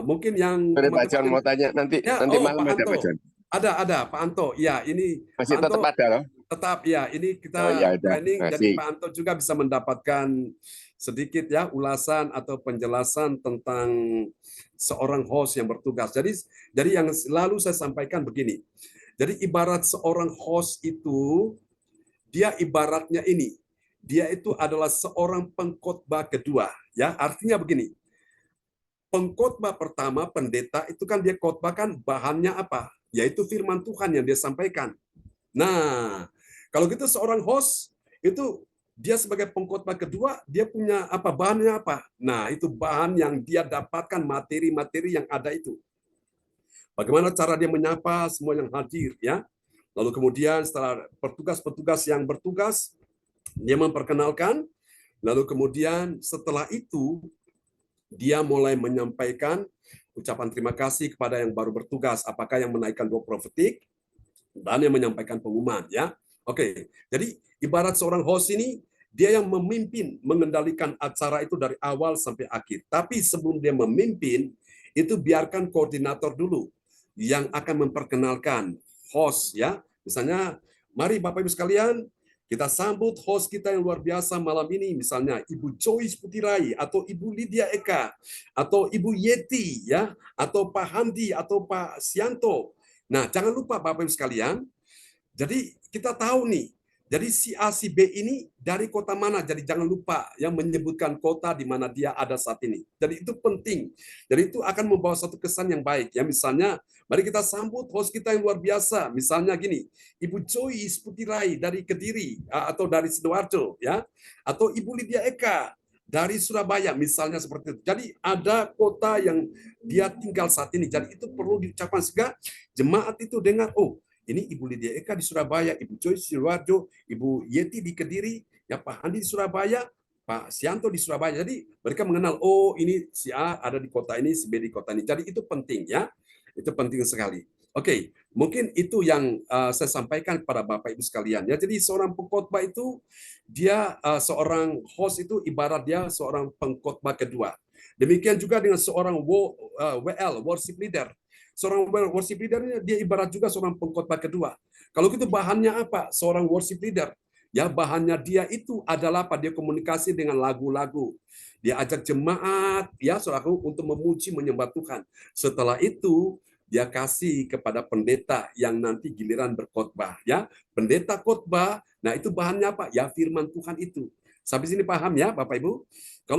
Mungkin yang Sorry, Pak John mau tanya nanti ya, malam Pak ada Anto. Pak John. Ada Pak Anto. Ya, ini Masih Pak Anto, tetap ada loh. tetap ya, ini kita Oh, ya, udah. planning Makasih. jadi Pak Anto juga bisa mendapatkan sedikit ya ulasan atau penjelasan tentang seorang host yang bertugas. Jadi yang selalu saya sampaikan begini. Jadi ibarat seorang host itu dia ibaratnya ini. Dia itu adalah seorang pengkhotbah kedua, ya. Artinya begini. Pengkhotbah pertama pendeta itu kan dia khotbahkan bahannya apa? Yaitu firman Tuhan yang dia sampaikan. Nah, kalau gitu seorang host itu dia sebagai pengkhotbah kedua, dia punya apa bahannya apa? Nah, itu bahan yang dia dapatkan materi-materi yang ada itu. Bagaimana cara dia menyapa semua yang hadir ya? Lalu kemudian setelah petugas-petugas yang bertugas, dia memperkenalkan. Lalu kemudian setelah itu dia mulai menyampaikan ucapan terima kasih kepada yang baru bertugas, apakah yang menaikkan doa profetik dan yang menyampaikan pengumuman ya. Oke, jadi ibarat seorang host ini dia yang memimpin, mengendalikan acara itu dari awal sampai akhir. Tapi sebelum dia memimpin, itu biarkan koordinator dulu yang akan memperkenalkan host ya. Misalnya, mari Bapak Ibu sekalian, kita sambut host kita yang luar biasa malam ini, misalnya Ibu Joyce Putirai, atau Ibu Lydia Eka, atau Ibu Yeti, ya, atau Pak Handi, atau Pak Sianto. Nah, jangan lupa Bapak Ibu sekalian, jadi kita tahu nih, jadi si A, si B ini dari kota mana, jadi jangan lupa yang menyebutkan kota di mana dia ada saat ini. Jadi itu penting, jadi itu akan membawa satu kesan yang baik. Ya, misalnya, mari kita sambut host kita yang luar biasa, misalnya gini, Ibu Joyce Putirai dari Kediri atau dari Sidoarjo, ya, atau Ibu Lydia Eka dari Surabaya, misalnya seperti itu. Jadi ada kota yang dia tinggal saat ini. Jadi itu perlu diucapkan sehingga jemaat itu dengar, oh ini Ibu Lydia Eka di Surabaya, Ibu Joyce di Sidoarjo, Ibu Yeti di Kediri, ya Pak Andi di Surabaya, Pak Sianto di Surabaya. Jadi mereka mengenal, oh ini si A ada di kota ini, si B di kota ini. Jadi itu penting ya. Itu penting sekali. Oke, mungkin itu yang saya sampaikan kepada Bapak Ibu sekalian. Ya, jadi seorang pengkhotbah itu dia seorang host itu ibarat dia seorang pengkhotbah kedua. Demikian juga dengan seorang WL, worship leader. Seorang worship leader dia ibarat juga seorang pengkhotbah kedua. Kalau gitu bahannya apa? Seorang worship leader. Ya, bahannya dia itu adalah apa? Dia komunikasi dengan lagu-lagu. Dia ajak jemaat, ya saudaraku, untuk memuji menyembah Tuhan. Setelah itu dia kasih kepada pendeta yang nanti giliran berkhotbah, ya. Pendeta khotbah, nah itu bahannya apa? Ya firman Tuhan itu. Sampai sini paham ya Bapak Ibu? Kalau